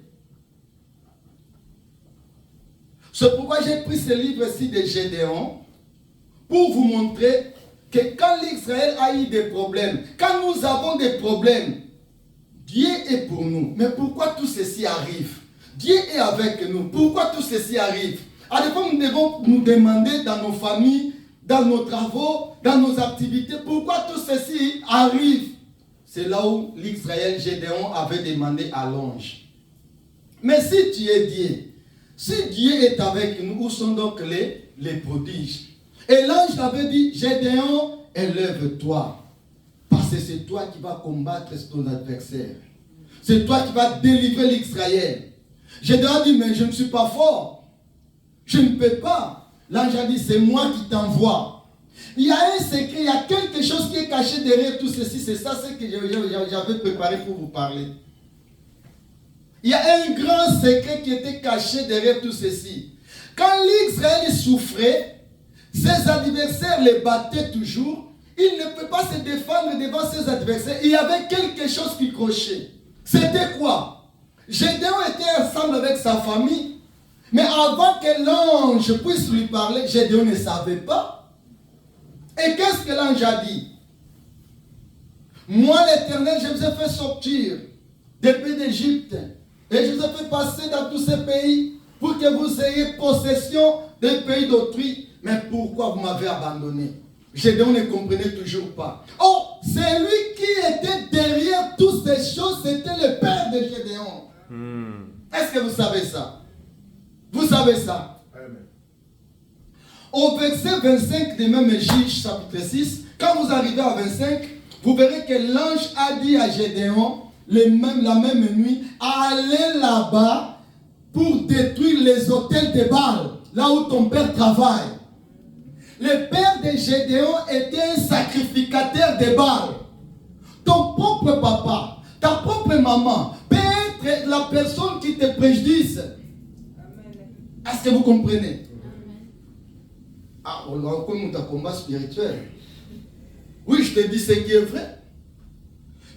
C'est pourquoi j'ai pris ce livre-ci de Gédéon pour vous montrer que quand l'Israël a eu des problèmes, quand nous avons des problèmes, Dieu est pour nous. Mais pourquoi tout ceci arrive? Dieu est avec nous. Pourquoi tout ceci arrive? À des fois, nous devons nous demander dans nos familles, dans nos travaux, dans nos activités, pourquoi tout ceci arrive? C'est là où l'Israël Gédéon avait demandé à l'ange. Mais si tu es Dieu, si Dieu est avec nous, où sont donc les prodiges? Et l'ange avait dit, Gédéon, élève-toi. Parce que c'est toi qui vas combattre ton adversaire. C'est toi qui vas délivrer l'Israël. Gédéon a dit, mais je ne suis pas fort. Je ne peux pas. L'ange a dit, c'est moi qui t'envoie. Il y a un secret, il y a quelque chose qui est caché derrière tout ceci. C'est ça ce que j'avais préparé pour vous parler. Il y a un grand secret qui était caché derrière tout ceci. Quand l'Israël souffrait, ses adversaires les battaient toujours. Il ne peut pas se défendre devant ses adversaires. Il y avait quelque chose qui crochait. C'était quoi? Gédéon était ensemble avec sa famille. Mais avant que l'ange puisse lui parler, Gédéon ne savait pas. Et qu'est-ce que l'ange a dit? Moi, l'Éternel, je vous ai fait sortir des pays d'Égypte. Et je vous ai fait passer dans tous ces pays pour que vous ayez possession des pays d'autrui. Mais pourquoi vous m'avez abandonné? Gédéon ne comprenait toujours pas. Oh, c'est lui qui était derrière toutes ces choses, c'était le père de Gédéon. Est-ce que vous savez ça? Vous savez ça? Amen. Au verset 25 de même Juges chapitre 6, quand vous arrivez à 25, vous verrez que l'ange a dit à Gédéon, la même nuit, allez là-bas pour détruire les autels de Baal, là où ton père travaille. Le père de Gédéon était un sacrificateur de Baal. Ton propre papa, ta propre maman peut être la personne qui te préjudice. Est-ce que vous comprenez? Ah, on a encore un combat spirituel. Oui, je te dis ce qui est vrai.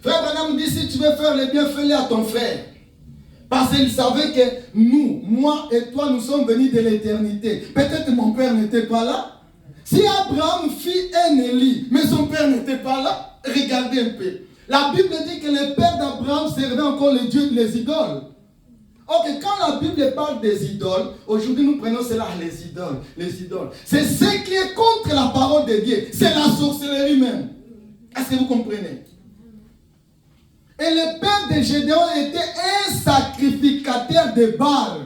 Frère Branham dit, si tu veux faire le bien, fais-le à ton frère. Parce qu'il savait que nous, moi et toi, nous sommes venus de l'éternité. Peut-être mon père n'était pas là. Si Abraham fit un Élie, mais son père n'était pas là, regardez un peu. La Bible dit que le père d'Abraham servait encore les dieux des idoles. Ok, quand la Bible parle des idoles, aujourd'hui nous prenons cela, les idoles, les idoles. C'est ce qui est contre la parole de Dieu. C'est la sorcellerie même. Est-ce que vous comprenez? Et le père de Gédéon était un sacrificateur de Baal.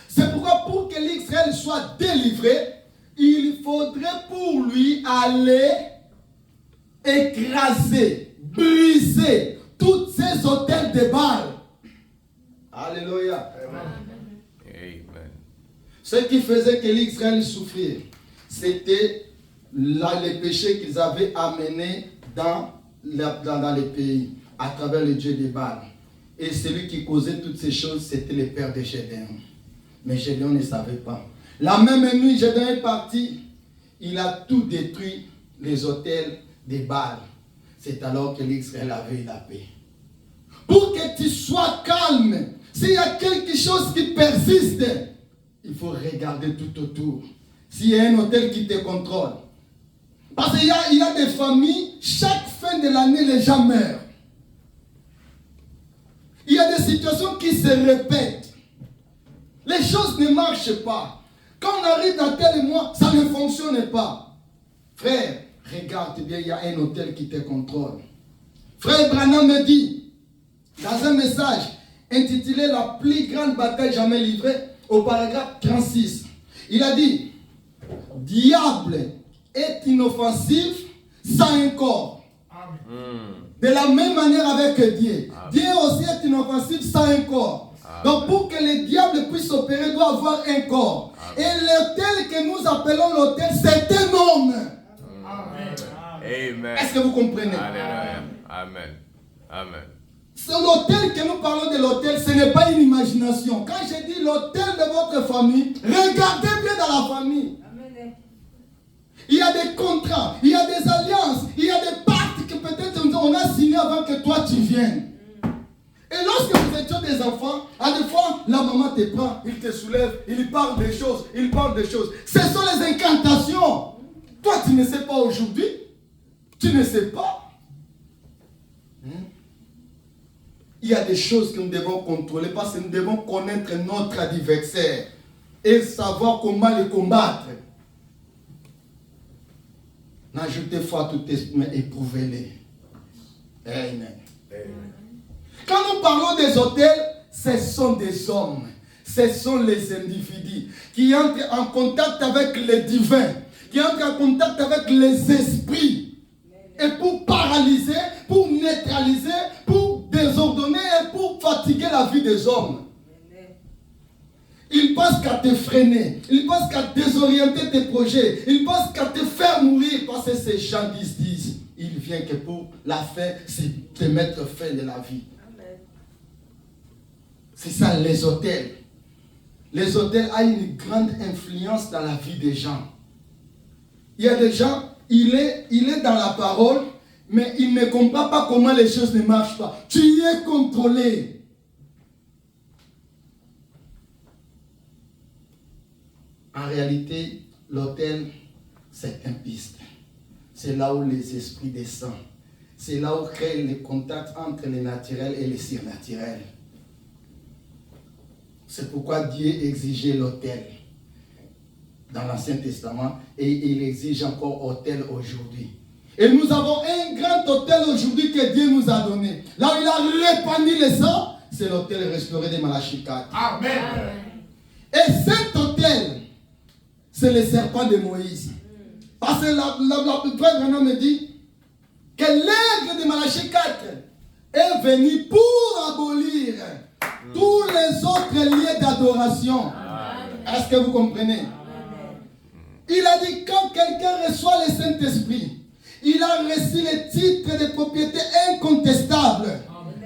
C'est pourquoi pour que l'Israël soit délivré, il faudrait pour lui aller écraser, briser tous ces autels de Baal. Alléluia. Amen. Ce qui faisait que l'Israël souffrait, c'était les péchés qu'ils avaient amenés dans les pays, à travers le dieu de Baal. Et celui qui causait toutes ces choses, c'était le père de Gédéon. Mais Gédéon ne savait pas. La même nuit, Gédéon est parti. Il a tout détruit, les autels de Baal. C'est alors que l'Israël avait eu la paix. Pour que tu sois calme, s'il y a quelque chose qui persiste, il faut regarder tout autour. S'il y a un hôtel qui te contrôle. Parce qu'il y a des familles, chaque fin de l'année, les gens meurent. Il y a des situations qui se répètent. Les choses ne marchent pas. Quand on arrive dans tel mois, ça ne fonctionne pas. Frère, regarde bien, il y a un hôtel qui te contrôle. Frère Branham me dit, dans un message intitulé La plus grande bataille jamais livrée, au paragraphe 36, il a dit, diable est inoffensif sans un corps. De la même manière avec Dieu. Dieu aussi est inoffensif sans un corps. Donc pour que le diable puisse opérer, doit avoir un corps. Et l'autel que nous appelons l'autel, c'est un homme. Amen. Est-ce que vous comprenez? Alléluia. Amen. Amen. C'est l'autel que nous parlons de l'autel, ce n'est pas une imagination. Quand je dis l'autel de votre famille, regardez bien dans la famille. Il y a des contrats, il y a des alliances, il y a des pactes que peut-être on a signés avant que toi tu viennes. Et lorsque nous étions des enfants, à des fois, la maman te prend, il te soulève, il parle des choses, il parle des choses. Ce sont les incantations. Toi, tu ne sais pas aujourd'hui. Tu ne sais pas. Il y a des choses que nous devons contrôler parce que nous devons connaître notre adversaire et savoir comment le combattre. N'ajoutez foi à tout esprit, mais éprouvez-les. Amen. Quand nous parlons des autels, ce sont des hommes, ce sont les individus qui entrent en contact avec le divin, qui entrent en contact avec les esprits. Et pour paralyser, pour neutraliser, pour désordonner et pour fatiguer la vie des hommes. Ils pensent qu'à te freiner, ils pensent qu'à désorienter tes projets, ils pensent qu'à te faire mourir parce que ces gens disent, il vient que pour la fin, c'est te mettre fin de la vie. C'est ça les hôtels. Les hôtels ont une grande influence dans la vie des gens. Il y a des gens, il est dans la parole, mais il ne comprend pas comment les choses ne marchent pas. Tu y es contrôlé. En réalité, l'autel, c'est un piste. C'est là où les esprits descendent. c'est là où crée le contact entre le naturel et le surnaturel. C'est pourquoi Dieu exigeait l'autel dans l'Ancien Testament et il exige encore autel aujourd'hui. Et nous avons un grand autel aujourd'hui que Dieu nous a donné. Là où il a répandu le sang, c'est l'autel restauré de Malachie 4. Amen. Et cet autel, c'est le serpent de Moïse. Parce que le frère Branham me dit que l'aigle de Malachie 4 est venu pour abolir tous les autres lieux d'adoration. Est-ce que vous comprenez? Il a dit quand quelqu'un reçoit le Saint-Esprit, il a reçu le titre de propriété incontestable.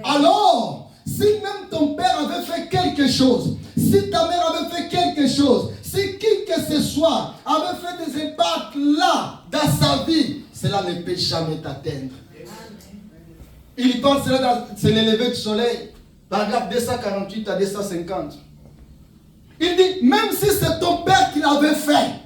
Alors, si même ton père avait fait quelque chose, si ta mère avait fait quelque chose, si qui que ce soit avait fait des impacts là dans sa vie, cela ne peut jamais t'atteindre. Il pense cela c'est le lever du soleil, paragraphe 248 à 250. Il dit, même si c'est ton père qui l'avait fait,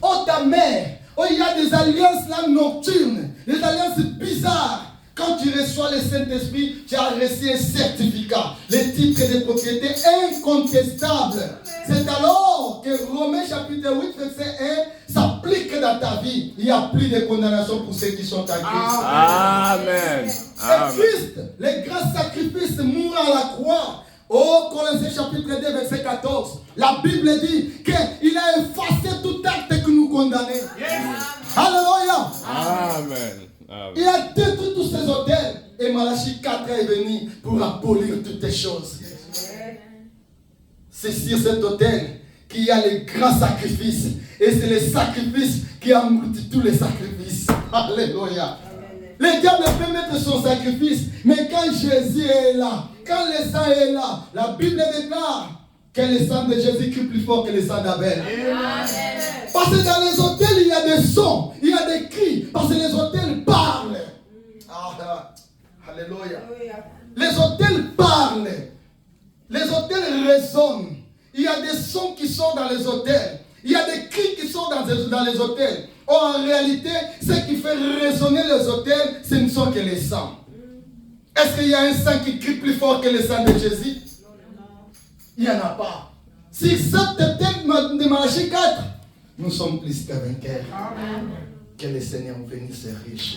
oh ta mère, oh il y a des alliances là nocturnes, des alliances bizarres. Quand tu reçois le Saint-Esprit, tu as reçu un certificat, le titre de propriété incontestable. C'est alors que Romains chapitre 8, verset 1 s'applique dans ta vie. Il n'y a plus de condamnation pour ceux qui sont en Christ. Amen. Et Christ, le grand sacrifice mourant à la croix. Au Colossiens chapitre 2, verset 14, la Bible dit qu'il a effacé tout acte que nous condamnait. Yes. Alléluia. Amen. Amen. Il a détruit tous ces hôtels. Et Malachie 4 est venu pour abolir toutes les choses. C'est sur cet hôtel qu'il y a le grand sacrifice. Et c'est le sacrifice qui amortit tous les sacrifices. Alléluia. Le diable peut mettre son sacrifice. Mais quand Jésus est là, quand le sang est là, la Bible déclare que le sang de Jésus crie plus fort que le sang d'Abel. Parce que dans les hôtels, il y a des sons, il y a des cris. Parce que les hôtels parlent. Alléluia. Les hôtels parlent. Les hôtels résonnent. Il y a des sons qui sont dans les hôtels. Il y a des cris qui sont dans les hôtels. Or, en réalité, ce qui fait résonner les hôtels, ce ne sont que les sangs. Est-ce qu'il y a un sang qui crie plus fort que le sang de Jésus? Il n'y en a pas. Si cet hôtel de Malachie 4, nous sommes plus que vainqueurs. Que le Seigneur bénisse ses riches.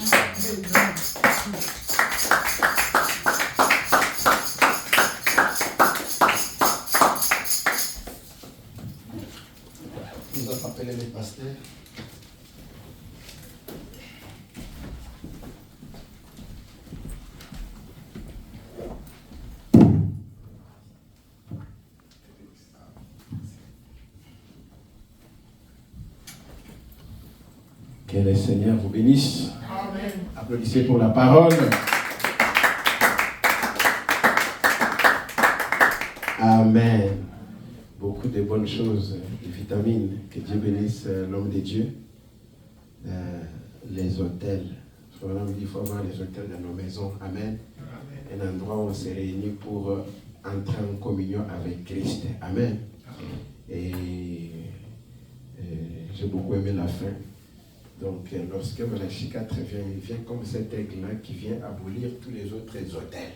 Nous avons appelé les pasteurs. Que le Seigneur vous bénisse. Amen. Applaudissez pour la parole. Amen. Beaucoup de bonnes choses, de vitamines. Que Dieu bénisse l'homme de Dieu. Les hôtels. Il faut avoir les hôtels dans nos maisons. Amen. Un endroit où on se réunit pour entrer en communion avec Christ. Amen. Et j'ai beaucoup aimé la fin. Donc, lorsque Malachie 4 vient, il vient comme cet aigle-là qui vient abolir tous les autres hôtels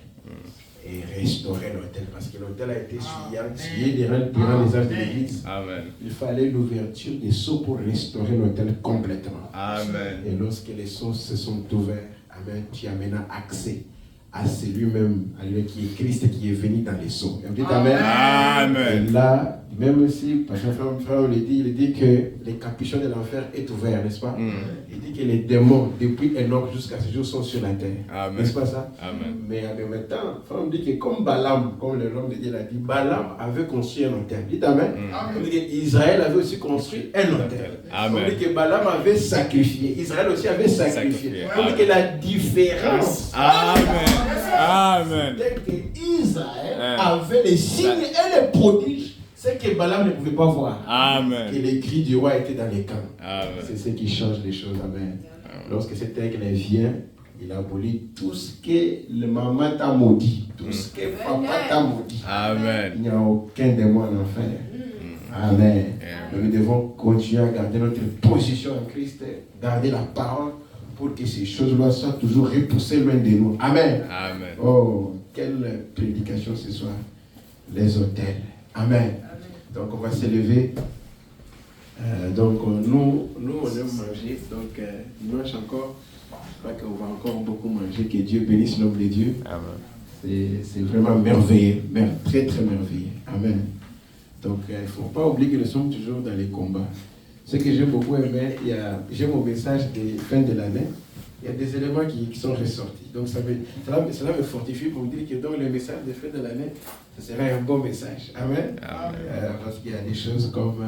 et restaurer l'hôtel. Parce que l'hôtel a été souillé durant les âges de l'Église. Amen. Il fallait l'ouverture des sceaux pour restaurer l'hôtel complètement. Amen. Et lorsque les sceaux se sont ouverts, amen, tu as maintenant accès à celui-même, à lui qui est Christ, qui est venu dans les sceaux. Et on dit amen. Amen. Et là, même si, parce que frère il dit que les capuchons de l'enfer est ouvert, n'est-ce pas? Il dit que les démons, depuis Enoch jusqu'à ce jour, sont sur la terre. Amen. N'est-ce pas ça? Amen. Mais en même temps, on dit que comme Balaam, comme l'homme de Dieu l'a dit, Balaam avait construit un hôtel. Dites amen. On dit qu'Israël avait aussi construit un hôtel. Amen. On dit que Balaam avait sacrifié. Israël aussi avait sacrifié. On dit que la différence. Amen. Amen. C'est que Israël avait les signes et les prodiges. C'est que Balaam ne pouvait pas voir. Amen. Et les cris du roi étaient dans les camps. Amen. C'est ce qui change les choses. Amen. Lorsque cet aigle vient, il abolit tout ce que le maman t'a maudit, tout ce que papa t'a maudit. Amen. Il n'y a aucun démon en enfer. Amen. Nous devons continuer à garder notre position en Christ, garder la parole pour que ces choses-là soient toujours repoussées loin de nous. Amen. Amen. Oh, quelle prédication ce soir. Les autels. Amen. Donc on va s'élever. Nous on aime manger. Donc dimanche encore, je crois qu'on va encore beaucoup manger. Que Dieu bénisse l'homme de Dieu. Amen. C'est vraiment merveilleux. Très très merveilleux. Amen. Donc il ne faut pas oublier que nous sommes toujours dans les combats. Ce que j'ai beaucoup aimé, j'ai mon message de fin de l'année. Il y a des éléments qui sont ressortis. Donc cela me fortifie pour me dire que dans le message de fin de l'année, ce sera un bon message. Amen. Parce qu'il y a des choses comme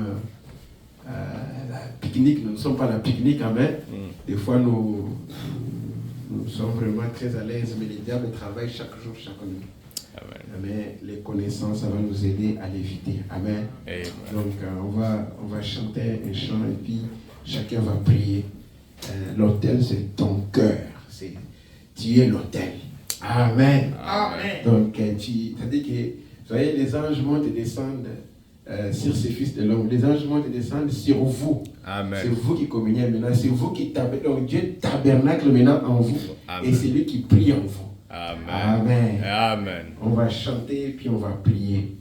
la pique-nique. Nous ne sommes pas la pique-nique. Amen. Des fois, nous sommes vraiment très à l'aise, mais le diable travaille chaque jour, chaque nuit. Amen. Mais les connaissances, ça va nous aider à l'éviter. Amen. Amen. Donc, on va chanter un chant et puis chacun va prier. L'autel, c'est ton cœur. Tu es l'autel. Amen. Amen. Donc, c'est-à-dire que, vous voyez, les anges montent et descendent sur ces fils de l'homme. Les anges montent et descendent sur vous. Amen. C'est vous qui communiez maintenant. C'est vous qui tabernaclez. Donc, Dieu tabernacle maintenant en vous. Amen. Et c'est lui qui prie en vous. Amen. Amen. Amen. On va chanter et puis on va prier.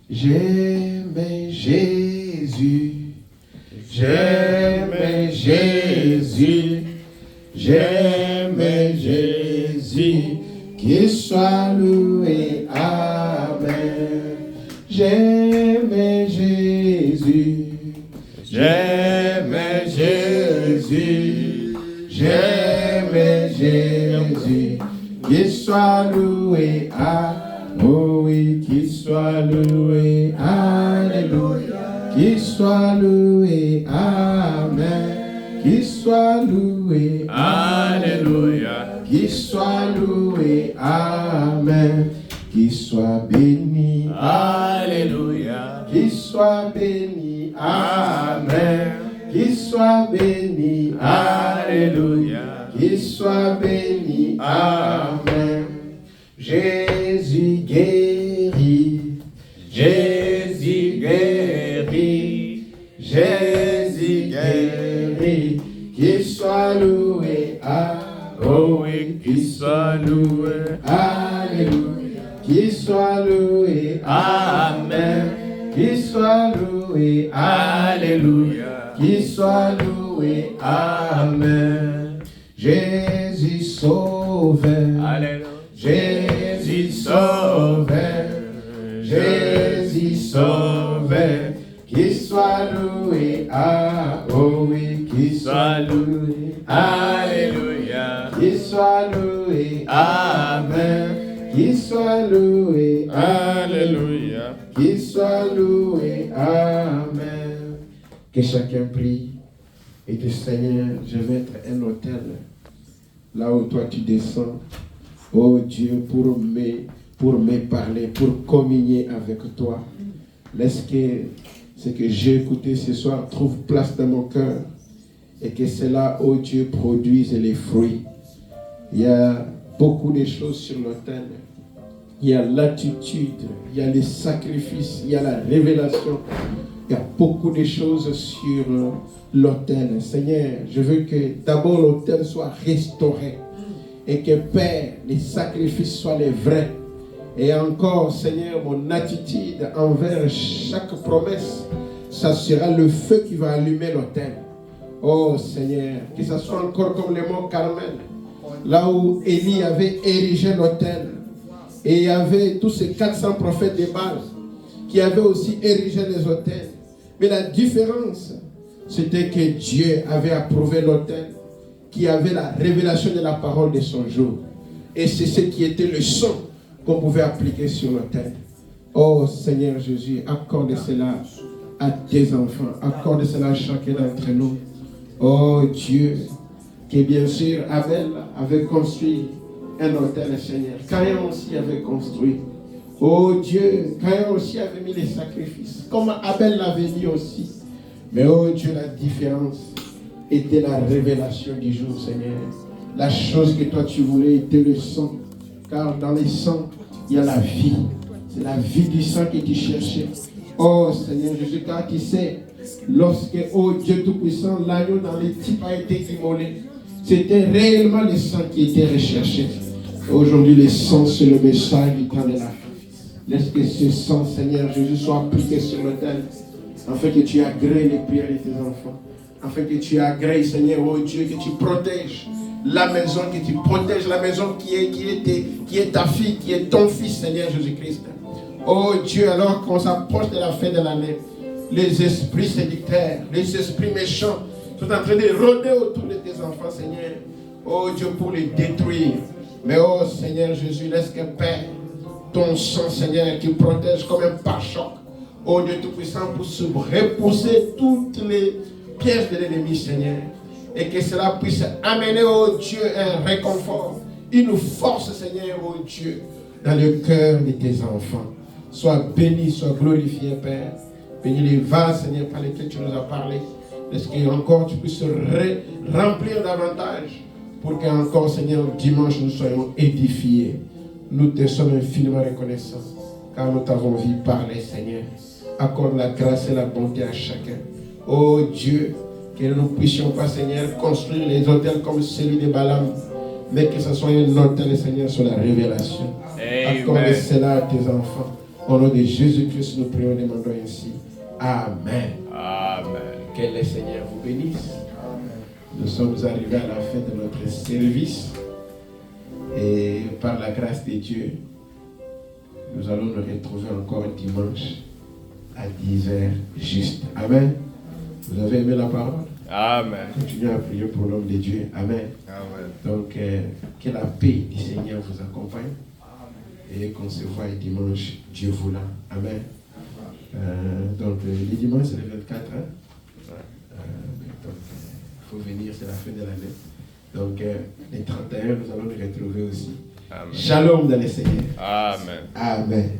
J'aime Jésus. J'aime Jésus. J'aime Jésus. Qu'il soit loué. Amen. J'aime Jésus. J'aime Jésus. J'aime Jésus. Qu'il soit loué. Oh oui, qu'il soit loué. Alléluia. Qu'il soit loué. Amen. Qu'il soit loué. Alléluia. Qu'il soit loué. Amen. Qu'il soit béni. Alléluia. Qu'il soit béni. Amen. Qu'il soit béni. Alléluia. Qu'il soit béni. Amen. Jésus guérit. Jésus guérit. Jésus guérit. Qu'il soit loué. Oh oui, qu'il soit loué. Alléluia. Qu'il soit loué. Amen. Qu'il soit loué. Alléluia. Qu'il soit loué. Amen. Jésus sauveur. Alléluia. Jésus sauveur. Jésus sauveur. Qu'il soit loué. Oh oui, qu'il soit loué. Alléluia. Qu'il soit loué. Amen. Qu'il soit loué. Alléluia. Qu'il soit loué. Amen. Que chacun prie et que Seigneur, je vais être un autel là où toi tu descends. Oh Dieu, pour me parler, pour communier avec toi. Laisse que ce que j'ai écouté ce soir trouve place dans mon cœur et que cela, oh Dieu, produise les fruits. Il y a beaucoup de choses sur l'autel. Il y a l'attitude, il y a les sacrifices, il y a la révélation. Il y a beaucoup de choses sur l'autel. Seigneur, je veux que d'abord l'autel soit restauré et que, Père, les sacrifices soient les vrais. Et encore, Seigneur, mon attitude envers chaque promesse, ça sera le feu qui va allumer l'autel. Oh Seigneur, que ça soit encore comme le mont Carmel, là où Élie avait érigé l'autel. Et il y avait tous ces 400 prophètes de Baal qui avaient aussi érigé les autels. Mais la différence, c'était que Dieu avait approuvé l'autel, qui avait la révélation de la parole de son jour. Et c'est ce qui était le son qu'on pouvait appliquer sur l'autel. Oh Seigneur Jésus, accorde cela à tes enfants. Accorde cela à chacun d'entre nous. Oh Dieu, que bien sûr Abel avait construit un autel, Seigneur. Caïn aussi avait construit. Oh Dieu, Caïn aussi avait mis les sacrifices, comme Abel l'avait mis aussi. Mais oh Dieu, la différence était la révélation du jour, Seigneur. La chose que toi tu voulais était le sang. Car dans les sangs, il y a la vie. C'est la vie du sang que tu cherchais. Oh Seigneur Jésus, car tu sais Lorsque, oh Dieu Tout-Puissant, l'agneau dans les types a été immolé, c'était réellement le sang qui était recherché. Aujourd'hui, le sang, c'est le message du temps de la fin. Laisse que ce sang, Seigneur Jésus, soit appliqué sur l'autel, afin que tu agrées les prières de tes enfants. Afin que tu agrées, Seigneur, oh Dieu, que tu protèges la maison, que tu protèges la maison qui est ta fille, qui est ton fils, Seigneur Jésus-Christ. Oh Dieu, alors qu'on s'approche de la fin de l'année, les esprits séducteurs, les esprits méchants sont en train de rôder autour de tes enfants, Seigneur. Oh Dieu, pour les détruire. Mais oh Seigneur Jésus, laisse que Père, ton sang, Seigneur, qui protège comme un pare-choc. Oh Dieu Tout-Puissant, pour se repousser toutes les pièges de l'ennemi, Seigneur. Et que cela puisse amener, oh Dieu, un réconfort, une force, Seigneur, oh Dieu, dans le cœur de tes enfants. Sois béni, sois glorifié, Père. Bénis les vases, Seigneur, par lesquels tu nous as parlé. Est-ce qu'encore tu puisses remplir davantage pour qu'encore, Seigneur, dimanche, nous soyons édifiés. Nous te sommes infiniment reconnaissants car nous t'avons vu parler, Seigneur. Accorde la grâce et la bonté à chacun. Oh Dieu, que nous ne puissions pas, Seigneur, construire les hôtels comme celui de Balaam, mais que ce soit un hôtel, Seigneur, sur la révélation. Accorde cela à tes enfants. Au nom de Jésus-Christ, nous prions et demandons ainsi. Amen. Amen. Que le Seigneur vous bénisse. Nous sommes arrivés à la fin de notre service. Et par la grâce de Dieu, nous allons nous retrouver encore dimanche à 10h juste. Amen. Vous avez aimé la parole? Amen. Continuez à prier pour l'homme de Dieu. Amen. Amen. Donc, que la paix du Seigneur vous accompagne. Et qu'on se voit dimanche, Dieu voulant. Amen. Donc, le dimanche, c'est le 24. Hein? Donc, il faut venir, c'est la fin de l'année. Donc, les 31, nous allons nous retrouver aussi. Amen. Shalom dans le Seigneur. Amen. Amen.